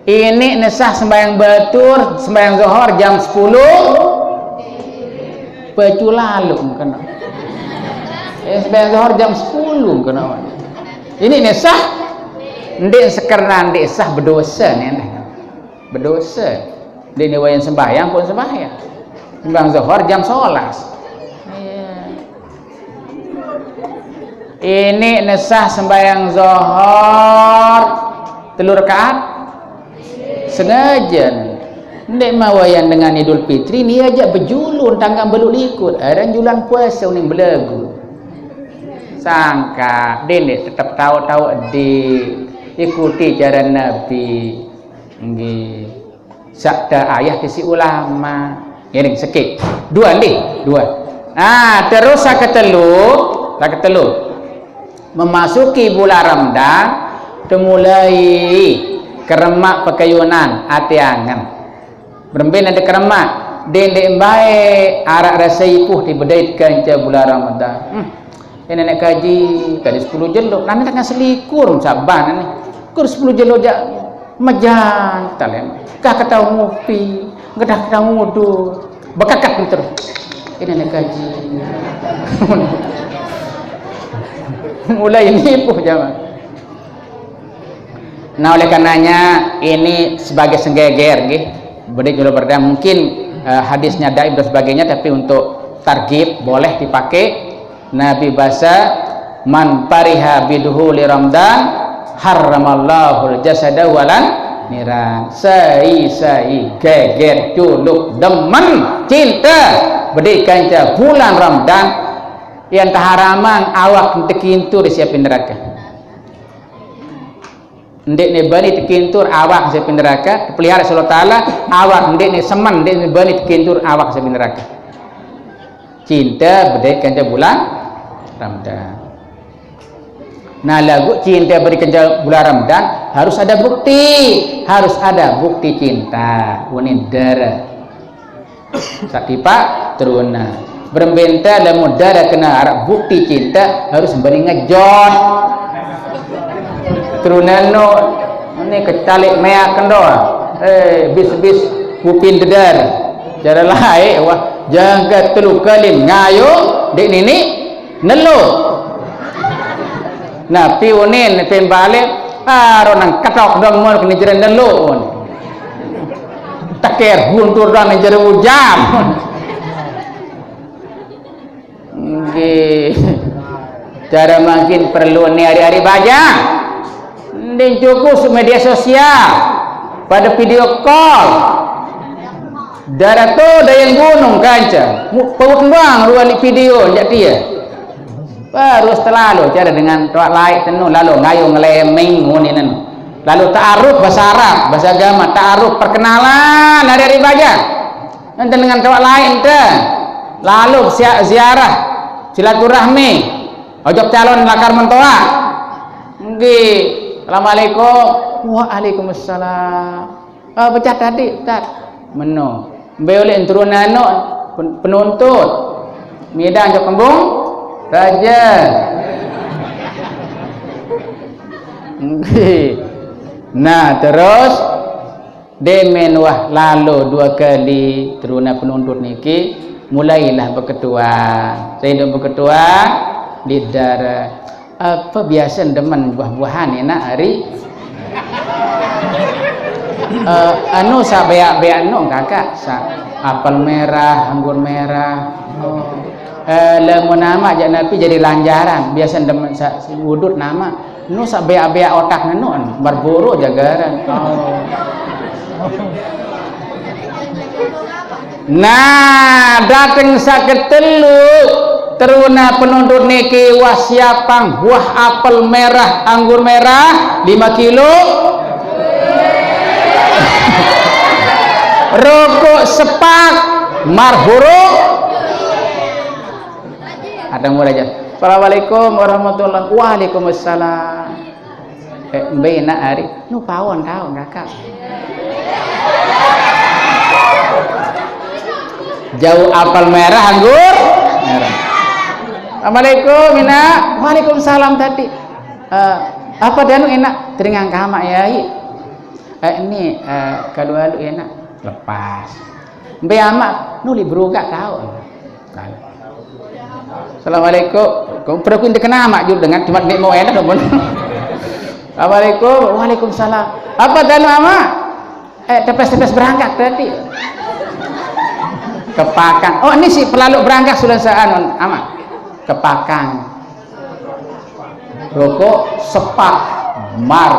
ini nesah sembahyang batur sembahyang zuhur jam 10 pecu lalu kena sembahyang zuhur jam 10 kena ini nesah ndik sekarang ndik sah berdosa ni berdosa dia ni wayan sembahyang pun sembahyang sembahyang zuhur jam 11 ini nesah sembahyang zuhur telur rakaat sengaja ndek mawayan dengan Idul Fitri ni aja berjulun tanggal beluk likut dan julan puasa ni belagu sangka dia tetap tahu-tahu ikuti cara Nabi nggih sabda ayah kisi ulama ini sikit dua terus saketelu memasuki bulan Ramadan mulai keremak pekayunan atiangan berembin ada keremak dendek baik arak rasa ipuh dibedaitkan ke bulan Ramadan ini nak kaji kali 10 jeluk nanti tengah selikur Saban ni kur 10 jeluk jak mejan talem kah kata ngopi kata ngudu bekakat terus ini nak kaji mulai nipuh zaman. Nah oleh karenanya ini sebagai senggeger nggih bedik dulu berda mungkin hadisnya daib dan sebagainya tapi untuk targib boleh dipakai Nabi bahasa man pariha biduhuli Ramadan harramallahu jasada walan niran sai geger culuk demen cinta bedikan bulan Ramadan yang taharamang awak tekintur disiapin neraka ndek ne bani tekintur awak disiapin neraka pelihara Allah Ta'ala awak ndek ne seman ndek ne bani tekintur awak disiapin neraka cinta berikan bulan Ramadan nah lagu cinta berikan bulan Ramadan harus ada bukti cinta unin darah satipa teruna berbenta dan mudara kena arah bukti cinta harus beri ngejon terunano ini ketalik mea kendoa bis pupin dedar cara lain wah jaga telu kalim ngayo dek nini nelo nah piunin pembalik ronang katok dong mau kena jalan nelo taker guntur dan jalan ujam cara makin perlu ni hari-hari baca dan cukup media sosial pada video call darah tu dayan gunung kanca pawak bang ruali video jak dia baru setelah cara dengan tuak lain tenu lalu ngayo ngeleming ngunin lalu ta'aruf bahasa Arab bahasa agama ta'aruf perkenalan hari-hari baca nanti dengan tuak lain lalu ziarah silaturahmi ojok calon lakar mentoa Nggih. Assalamualaikum. Waalaikumsalam. Pecah tadi, Ustaz. Meno. Mbe oleh turun anak penuntut. Medan jok kembung raja. Nah, terus demen wah lalu 2 kali teruna penuntut niki mulailah berketua. Saya berketua di darah apa biasa demen buah-buahan enak hari anu sa beak-beak anu kakak sa apel merah, anggur merah. Lamun nama jak napi jadi lanjaran biasa demen sa wudut nama nu sa beak-beak otak nu berburu jagaran. Nah, dateng saketelu teruna penuntut niki wasiapang buah apel merah, anggur merah 5 kilo. Rokok sepak Marlboro. Ada mulai aja. Assalamualaikum warahmatullahi wabarakatuh. Waalaikumsalam. Mbak nak hari nu pawon kau kakak. Jauh apel merah, anggur merah. Assalamualaikum Ina. Waalaikumsalam tadi. Apa danu enak? Teringang kamak ya. Ini kalau alu enak lepas. Mbe amak nuli beruga tahu. Assalamualaikum. Kau perlu kita kena amak juga dengan cuma nek mau enak pun. Assalamualaikum. Waalaikumsalam. Apa danu amak? Tepes-tepes berangkat tadi. Kepakan. Oh, ini sih pelaluk berangkat sudah saan amak. Kepakan. Rokok sepak mar.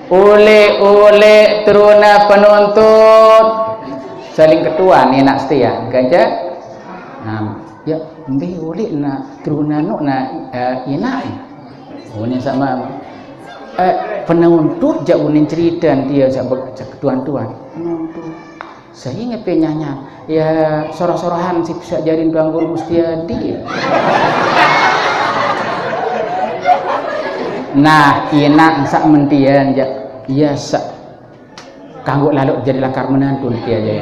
Ule teruna penuntut saling ketua ni nak setia gaja. Ya mbe ule nak teruna nu nak ina. Oh ni sama penuntut jak unin cerita dia jak ketuan-tuan. Penuntut. Saya ngape nyanya. Ya sorah-sorahan si bisa jarin Tuan Guru Mustiadi. Nah, ina sak mentian ya sak kanggo lalu jadi lakar menantu dia aja.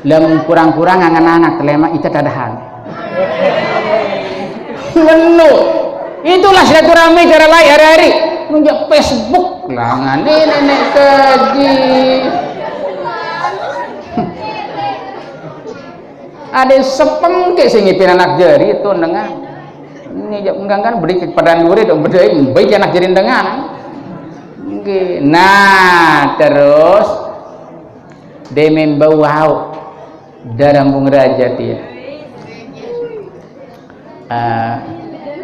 Lem kurang-kurang anak-anak telema ita tadahan. Menu. Itulah silaturahmi cara lain hari-hari. Nunjuk Facebook lah ngane nenek keji. Ada sepengke sing ngipin anak jari itu dengan ini enggak beri kepada murid dong berdaya baik anak jadi dengan. Nah terus demen bau dalam bung raja dia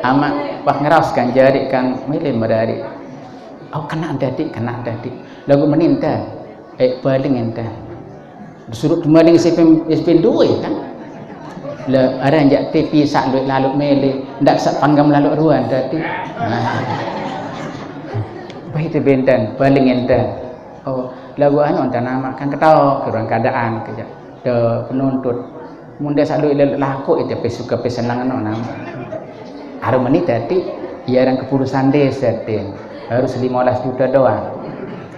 amak pak ngeras kan jari kan milih medari kena dadi lagu meninta paling entah disuruh kemarin sepin dua kan le ada yang TV sak duit lalu mele ndak sak panggam lalu ruan tadi baik tu benten paling entah lagu anu entah nama kan ketau kurang keadaan kerja de penuntut munda sak duit laku itu suka pesenang anu nama harum menit tadi ia yang keputusan desa harus 15 juta doang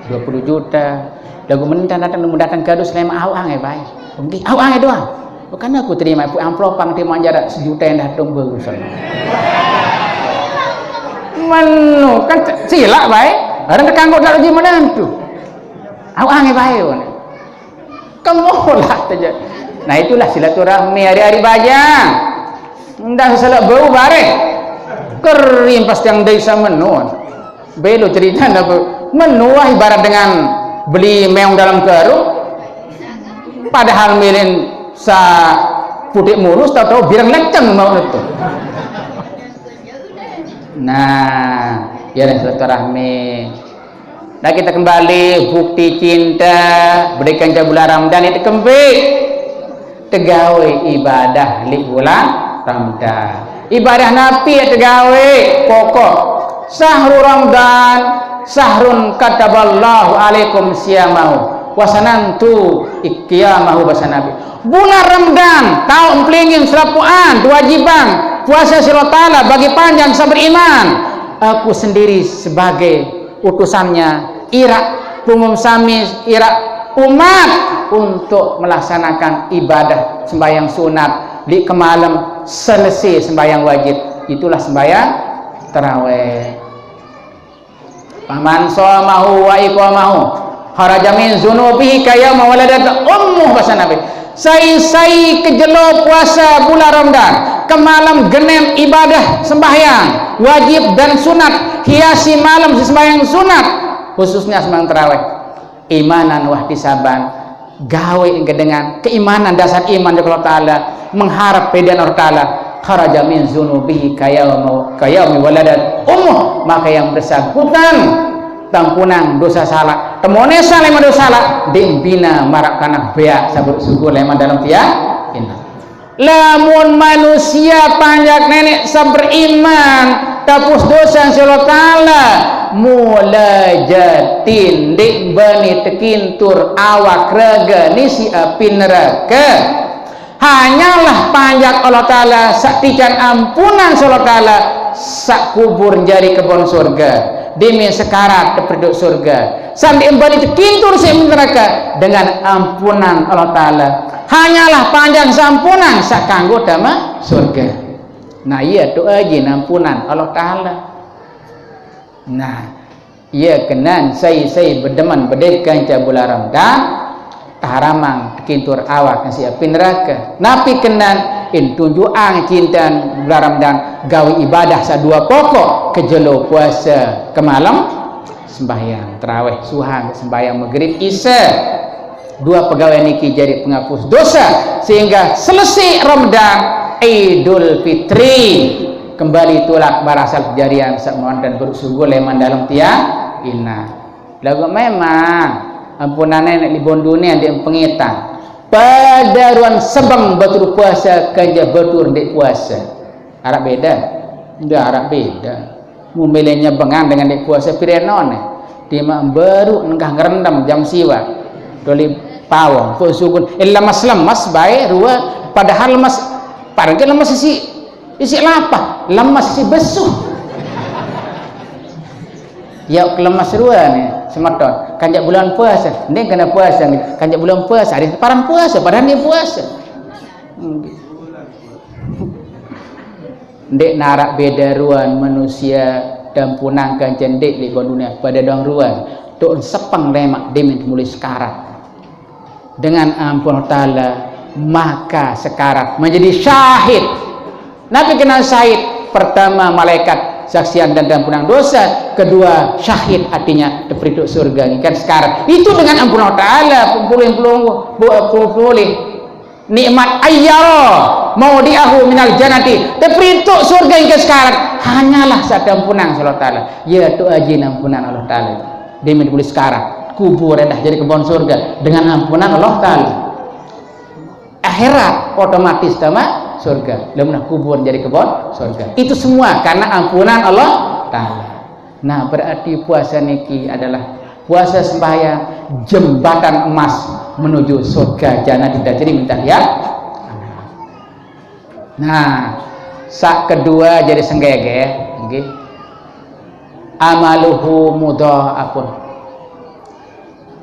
20 juta lagu menit datang kado selama awang baik mungkin awang doang bukan aku terima amplop pang terima jarak 1 juta yang datang bagus manu kan silak baik orang terkanggut nak uji menantu awang baik kamu lah saja. Nah itulah silaturahmi hari-hari bajang ndak salah bau bareng kering pas yang desa menuan belo cerita menuah ibarat dengan beli meong dalam karung padahal milin sa putih mulus tahu birang leceng mau itu. Nah ya silaturahmi. Nah kita kembali bukti cinta berikan bulan Ramadan itu kembali tegawe ibadah li bulan Ramadan ibadah nabi ya tegawe pokok sahru Ramadan sahrun kataballahu alaikum siyamahu wasanantu iqiyamahu basanabi. Bulan Ramadan kau empelingin serapuan kewajiban puasa Allah Ta'ala bagi panjang sabar iman. Aku sendiri sebagai utusannya irak pumum sami irak umat untuk melaksanakan ibadah sembahyang sunat di kemalam selesai sembahyang wajib. Itulah sembahyang tarawih. Faman shamahu wa iqamahu kharaja min dzunubihi kayama waladat ummuh basanabi. Sai kejelo puasa bulan Ramadan kemalam genem ibadah sembahyang wajib dan sunat, hiasi malam sembahyang sunat khususnya sembahyang tarawih, imanan wahtisaban, gawe dengan keimanan dasar iman kepada Allah Ta'ala, mengharap pedian Allah Ta'ala. Kharaja min dzunubihi kayami waladat ummuh, maka yang bersangkutan tampunan dosa salah temone salah dosa salah dimbina marak kana bea sabut suku lema dalam tia inna. Lamun manusia panjak nenek saberiman tapus dosa Allah Ta'ala mulajatin dik bani tekintur awak raga nisi api neraka. Hanyalah panjak Allah Ta'ala saktikan ampunan Allah Ta'ala sak kubur jari kebon surga demi sekarat keperduk surga sampai embali tekintur si neraka dengan ampunan Allah Ta'ala. Hanyalah panjang sampunan sak kanggo dama surga. Nah iya doa aja ampunan Allah Ta'ala. Nah iya kenan saya berdeman berdekan bulan Ramadan taharamang tekintur awak nasi api neraka. Napi kenan in tunjuang cinta bulan Ramadan gawe ibadah sa dua pokok kejelo puasa kemalam sembahyang tarawih suhan sembahyang maghrib isya. Dua pegawai niki jadi penghapus dosa sehingga selesai Ramadan Idul Fitri kembali tulak barasal kejadian sakmon dan bersungguh leman dalam tiang inna. Lagu memang ampunannya nek libon dunia di pengitan pada ruan sebang batur puasa kanja batur di puasa Arab beda ndak Arab beda mumilenya bengan dengan di puasa pirenone dia mak baru nengah ngerendam jam siwa doli pawang pusugun illa mas lemas bae rua padahal lemas parge lemas isi lapah lemas isi besuh ya kelemas rua nih semeton kanjak bulan puasa ndek kena puasa kanjak bulan puasa hari parang puasa padahal dia puasa ndek narak beda ruan manusia dan punang kancan ndek di dunia pada dong ruan tok sepeng lemak demen mulai sekarat dengan ampun Ta'ala maka sekarat menjadi syahid. Nabi kenal syahid pertama malaikat saksian dan ampunan dosa, kedua syahid artinya diperituk surga kan sekarang itu dengan ampunan Ta'ala pulih nikmat ayyara mau diahu minal jannati diperituk surga hingga sekarang hanyalah satu ampunan Allah Ta'ala ya tu ajin ampunan Allah Ta'ala dia dipulih sekarang kubur dah jadi kebun surga dengan ampunan Allah Ta'ala. Akhirat otomatis sama surga lemah kubur jadi kebun surga itu semua karena ampunan Allah Ta'ala. Nah berarti puasa niki adalah puasa sembahyang jembatan emas menuju surga jannah tidak jadi minta lihat. Nah sak kedua jadi senggege nggih amaluhu mudha'afun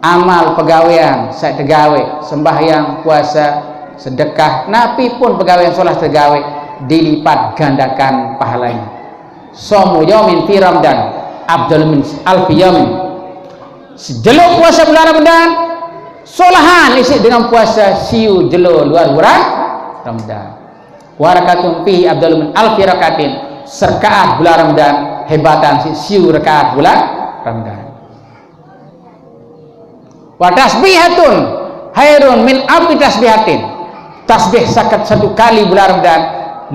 amal pegawaian sak tegawe sembahyang puasa sedekah napi pun pegawai sholat tegawe dilipat gandakan pahalanya. Somu yaumin fi Ramadan afdal min alfi yaumin. Sejeluk puasa bulan Ramadan solahan isi dengan puasa siu jelo luar bulan Ramadan. Warakatun fi afdal min alfi rakatin serkaat bulan Ramadan hebatan siu rakaat bulan Ramadan. Wa tasbihatun hairun min alfi tasbihatin. Tasbih sakat satu kali bulan Ramadan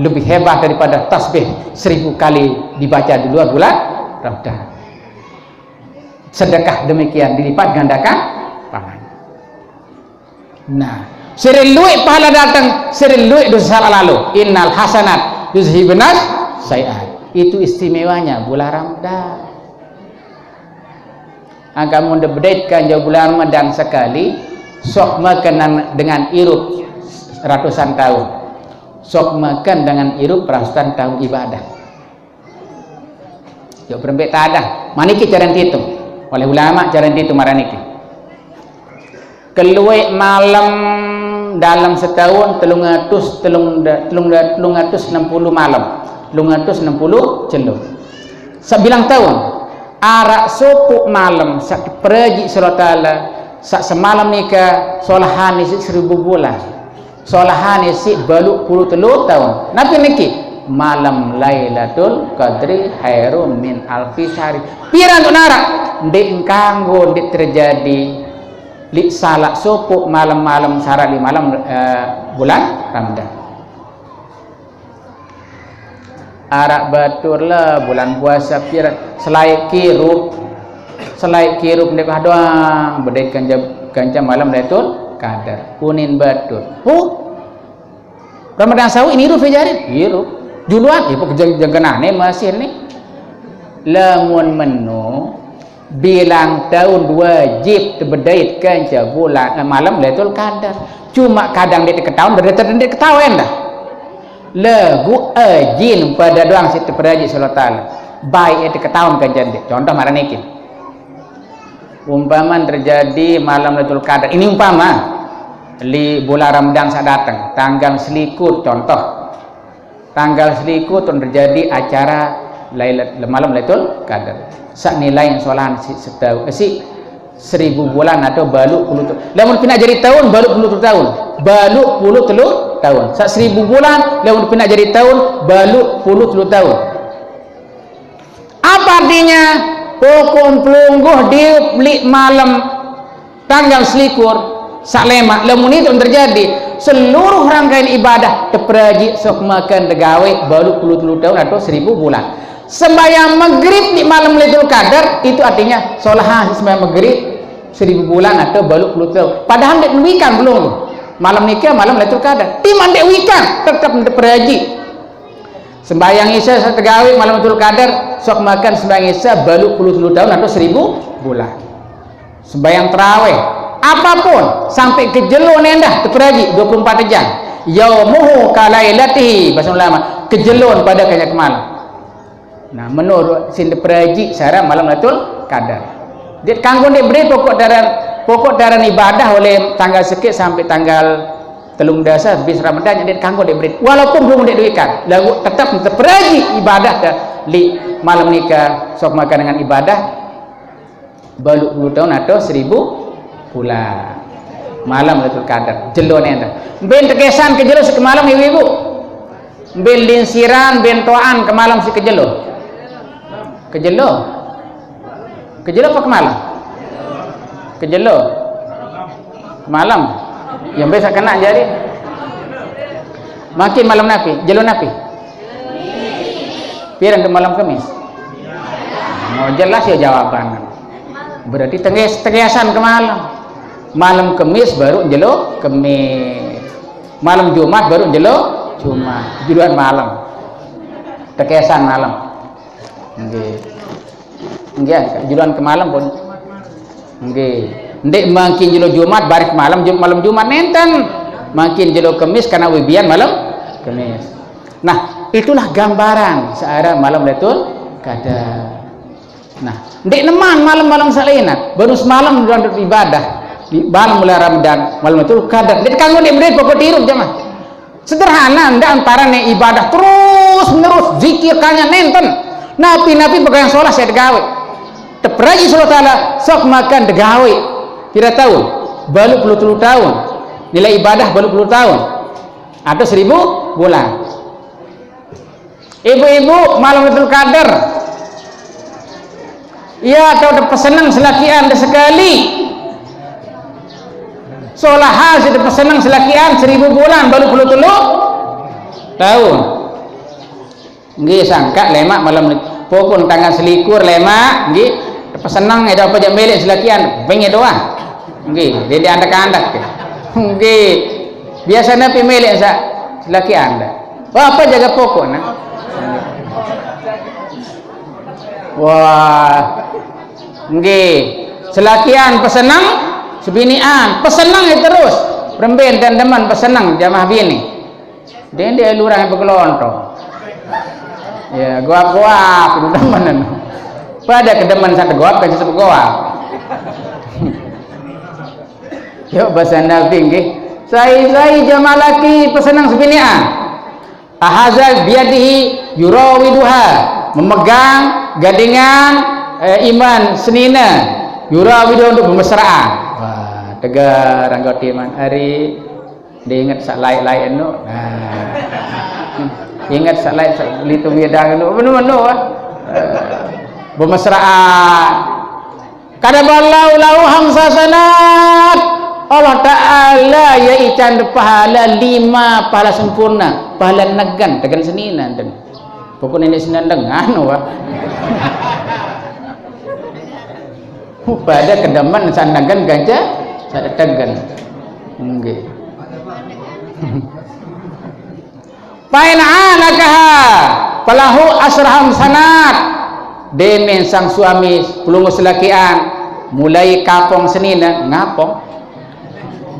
lebih hebat daripada tasbih 1000 kali dibaca di luar bulan Ramadan. Sedekah demikian dilipat gandakan pahala. Nah, sering luik pahala datang, sering luik dosa lalu. Innal hasanat yuzhibunas sayiat. Itu istimewanya bulan Ramadan. Kamu debedaitkan jauh bulan Ramadan sekali, sok makan dengan irup ratusan tahun, sok makan dengan irup ratusan tahun ibadah. Jauh berembek tak ada. Maniki cara itu oleh ulama cara itu maraniki. Keluar malam dalam setahun 360 malam, 360 celuk. Sebilang tahun arak sopuk malam sak peraji surataala sak semalam nikah solahan isi 1000 bulan, solahan isi baluk 10 tahun. Nabi niki malam Lailatul Qadri khairum min alfi syahri. Pira untuk narak ndek kanggo ndek terjadi li salak sopuk malam-malam syarat di malam bulan Ramadan. Arak batur lah bulan puasa pira selai kirup ndek doang bedai kanca malam Lailatul Qadar kunin batur. Ramadan sawi ini rufe jarit irup juluan ibu jengkenane masih ni lamun menu bilang tahun wajib terbedait kanca bulan malam Lailatul Qadar. Cuma kadang dia ketahuan dari terdendik ketahuan dah lagu ajin pada doang situ peraji sallallahu taala baik itu ketahuan kanca dia. Contoh maranikin umpaman terjadi malam Lailatul Qadar ini umpama li bulan Ramadan saat datang tanggal selikur, contoh tanggal selikur terjadi acara malam Lailatul Qadar sak nilai solahan si 1000 bulan atau baluk 10 lamun pina jadi tahun baluk 10 tahun baluk 10 tahun sak 1000 bulan lamun pina jadi tahun baluk 10 tahun. Apa artinya pokok pelungguh di malam tanggal selikur sak lemak lamun itu terjadi seluruh rangkaian ibadah teperaji sok makan degawe baluk 10 tahun atau 1000 bulan. Sembahyang maghrib di malam Lailatul Qadar itu artinya solahan sembahyang maghrib 1000 bulan atau baluk 10 tahun. Padahal dek wikan belum malam nikah malam Lailatul Qadar timan dek wikan tetap teperaji. Sembahyang isya setegawe malam Lailatul Qadar sok makan sembahyang isya baluk 10 tahun atau 1000 bulan. Sembahyang tarawih apapun sampai ke jelo nendah teperaji 24 jam yaumuhu kalailatihi bahasa ulama kejelon pada kanya kemalam. Nah menurut sinda peraji syarat malam Lailatul Qadar dia kanggo dia beri pokok daran ibadah oleh tanggal sikit sampai tanggal telung dasa habis Ramadan dia kanggo dia beri walaupun belum dia duikan lalu tetap peraji ibadah li malam nikah sok makan dengan ibadah baluk 10 tahun atau 1000 bulan malam Lailatul Qadar jelon enda ben tekesan ke jelo sekemalam ibu-ibu ben linsiran ben toan ke malam si kejelo kejelo apa kemalam kejelo malam yang biasa kena jadi makin malam napi jelo napi pirang ke malam Kamis mau jelas ya jawaban berarti tegesan ke malam Kamis baru jelo Kamis malam Jumat baru jelo Jumat juluan malam tegesan malam nggih juluan ke malam pun nggih ndek makin jelo Jumat barik malam Jumat nenten makin jelo Kamis karena wibian malam Kamis. Nah itulah gambaran searah malam Lailatul Qadar. Nah ndek neman malam-malam salena baru semalam dalam ibadah di malam mulai Ramadan malam Lailatul Qadar ndek kanggo ndek beri pokok tirup jamaah sederhana ndak antara ibadah terus menerus zikir kanya nenten napi-napi pegang sholat saya degawe teperaji sallallahu taala sok makan degawe pira tahun baluk 10 tahun nilai ibadah baluk 10 tahun atau 1000 bulan. Ibu-ibu malam Lailatul Qadar ya atau pesenang selakian sekali sholat sudah pesenang selakian 1000 bulan baluk 10 tahun nggih sangka lemak malam pokok tanggal selikur lemak nggih pesenang ada apa jam milik selakian pengen doang nggih dia andak-andak nggih biasanya pemilik selaki anda apa jaga pokok nah wah nggih selakian pesenang sebinian pesenang itu terus remben dan deman pesenang jamaah bini dia lurang yang berkelonto ya goap deman pada kedeman satu goap kan satu goap yuk bahasa Nabi nggih saya jamaah laki pesenang sebinian ahazal biadihi yurawiduha memegang gadingan iman senina yurawidu untuk bermesraan. Wah tegar anggota iman hari diingat sak lain-lain no ingat sak lain sak litung yedang no benar-benar bermesraan kadaballahu lahu hamsasanat Allah Ta'ala ya ican pahala 5 pahala sempurna pahala negan tegan senina dan pokoknya ini senang dengan wah pada kedaman sanagan gajah sada tegan nggih pain anakaha palahu asraham sanat demen sang suami pelungu selakian mulai kapong senina ngapong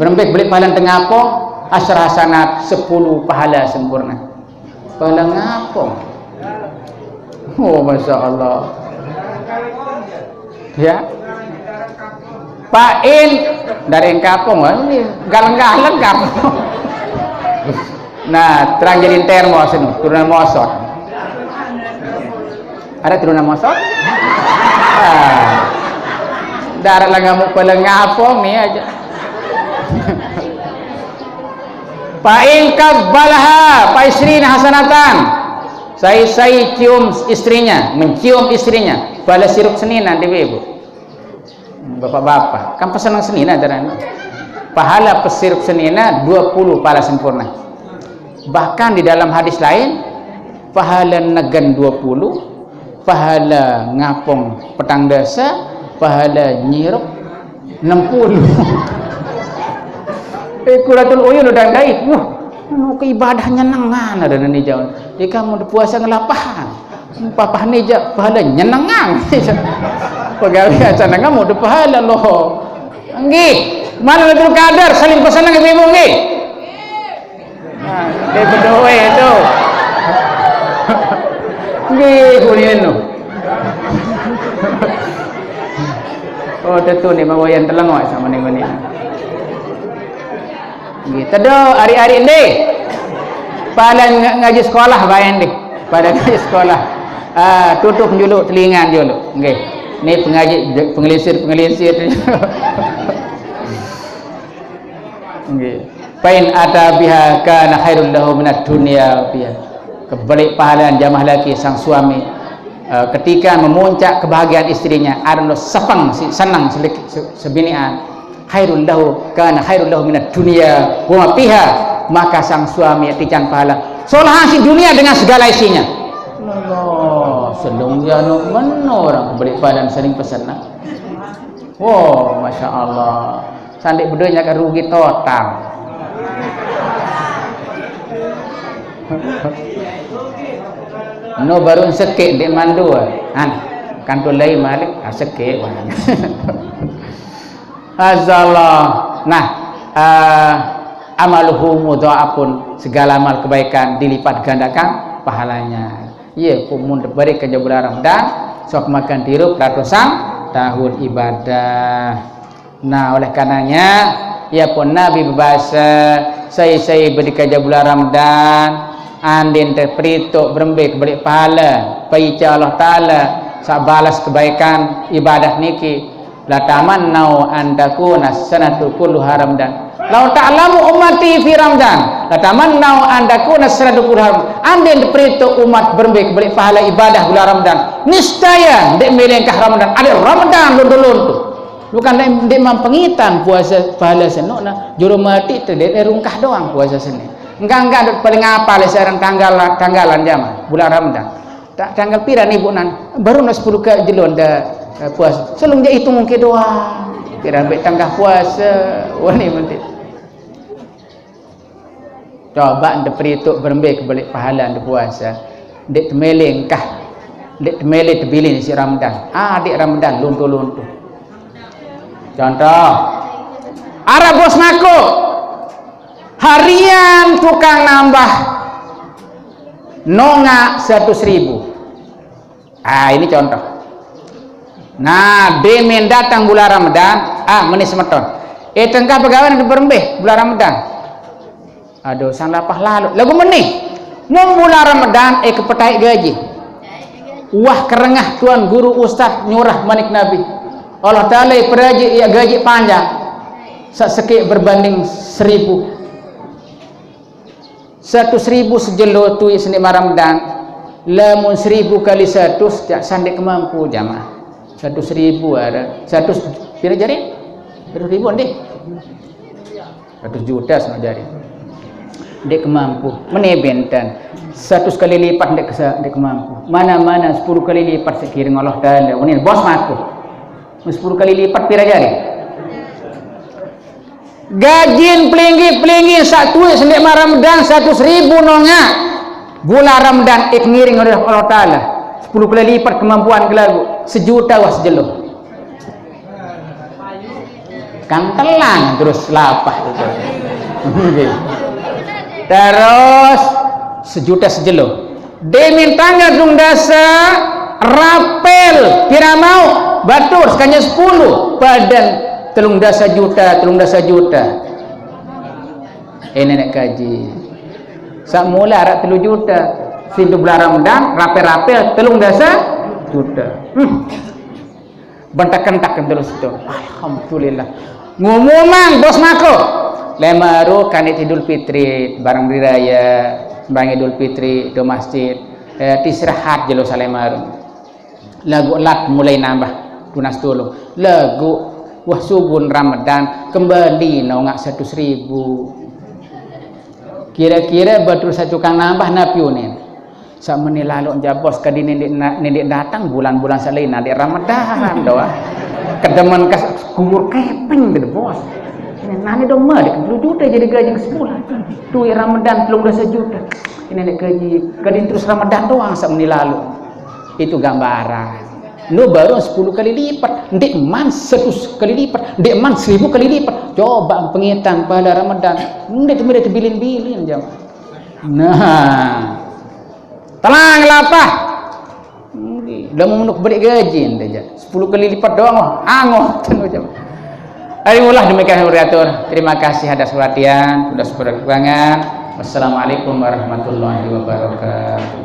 berembek beli pahala tengapong asrah sanat 10 pahala sempurna pahala ngapong oh masya Allah ya pain dari kapong ini galang-galang kapong nah terang jadi termos ini turunan mosot ada turunan mosot darat lah ngamuk pada ngapong nih aja pain kabbalaha paisrin hasanatan saya cium istrinya mencium istrinya pada sirup senina di ibu bapak-bapak kan pesanan senina darah pahala pesiruk senina 20 pahala sempurna bahkan di dalam hadis lain pahala negan 20 pahala ngapong petang dasa pahala nyirup 60 kuratul uyun udah gaib ke ibadahnya nengan ada nih jauh di kamu puasa ngelapahan papah neja pahala nyenengang pegawai acara kamu udah pahala loh nggih mana Lailatul Qadar saling pesanan ibu nggih nah dia berdoa itu nggih kuliah no oh tentu nih mawayan telengok sama nih ini nggih tedo hari-hari ini pahala ngaji sekolah bayan deh pada ngaji sekolah tutup dulu telinga dulu nggih ini pengaji pengelisir nggih pain ada biha kana khairul lahu minad dunya biha kebalik pahala jamaah laki sang suami ketika memuncak kebahagiaan istrinya adalah sepang senang sebinian khairul lahu kana khairul lahu minad dunya wa fiha maka sang suami tican pahala seolah si dunia dengan segala isinya Allah sedang jano mana orang beli padan sering pesan nah. Wow masya Allah sandik bedanya kan rugi total no baru sekek di mandu kan tu lagi malik sekek azallah nah amaluhu mudha'afun segala amal kebaikan dilipat gandakan pahalanya iya kumun beri kerja bulan Ramadan sok makan tirup ratusan tahun ibadah nah oleh karenanya ya pun Nabi berbahasa saya beri kerja bulan Ramadan andin terperituk berembik balik pahala paica Allah Ta'ala sak balas kebaikan ibadah niki la tamannau an takuna sanatu kulluha Ramadan lau ta'lamu ummati fi Ramadan la tamannau an takuna sanatu kulluha andin perito umat berembik balik pahala ibadah bulan Ramadan niscaya dek melengkah Ramadan ada Ramadan luntu-luntu bukan dek mampengitan puasa pahala senokna juru mati teh dek rungkah doang puasa seni enggak paling apa le sareng tanggalan jam bulan Ramadan tak tanggal pira nih bunan baru 10 ke jelon dah puasa selung dia hitung mungkin doang kira ambil tanggal puasa wani nanti coba anda perituk berembik balik pahala anda puasa dek temeleng kah dek temeleng terbilin si Ramadan adik Ramadan luntu-luntu Contoh, Arab bos mako harian tukang nambah nonga 100.000. Ini contoh. Nah, demen datang bulan Ramadan, menis semeton. Tengkah pegawai di berembeh bulan Ramadan. Aduh, sang lapah lalu. Lagu menih. Mau bulan Ramadan, kepetai gaji. Wah kerengah tuan guru ustaz nyurah manik Nabi. Allah Ta'ala peraji ya gaji panjang. Sekik berbanding 1.000. 100.000 sejelo tu senik Ramadan. Lamun 1.000 kali 100 tak sandik kemampu jamaah. 100.000 ada 100 kira jari 100.000 deh 100 juta sama jari dek kemampu menebentan 100 kali lipat dek kemampu mana-mana 10 kali lipat sekiring Allah Ta'ala ini bos aku 10 kali lipat pira jari gajin pelinggi satu senik Ramadan 100.000 nonga bulan Ramadan ngiring oleh Allah Ta'ala 10 kali lipat kemampuan ke lagu 1 juta was jelo kan telang terus lapah itu. Terus 1 juta sejelo demin tangga dung dasa rapel kira mau batur sekanya 10 badan telung dasa juta ini nak kaji sak mula arak 3 juta sindu bulan Ramadan rapel-rapel telung dasa juta bentak-kentak terus itu alhamdulillah ngumuman bos mako lemaru kanit Idul Fitri barang raya barang Idul Fitri do masjid istirahat jelo salemaru lagu lat mulai nambah tunas tulung lagu wah subun Ramadan kembali nongak 100.000 kira-kira betul satu kang nambah napiunin sak menit lalu jabos kadi nenek datang bulan-bulan selain adik Ramadan doa kedeman kas kubur keping gitu bos nani dong mah 10 juta jadi gaji sebulan tuh Ramadan 13 juta ini nenek gaji kadi terus Ramadan doang sak menit lalu itu gambaran lu baru 10 kali lipat ndek man 100 kali lipat ndek man 1000 kali lipat coba pengitan pada Ramadan ndek kemudian bilin-bilin jamaah nah tenang lapah udah memenuh balik gaji aja 10 kali lipat doang angoh Alhamdulillah demikian beratur. Terima kasih atas perhatian sudah berkepanjangan. Wassalamualaikum warahmatullahi wabarakatuh.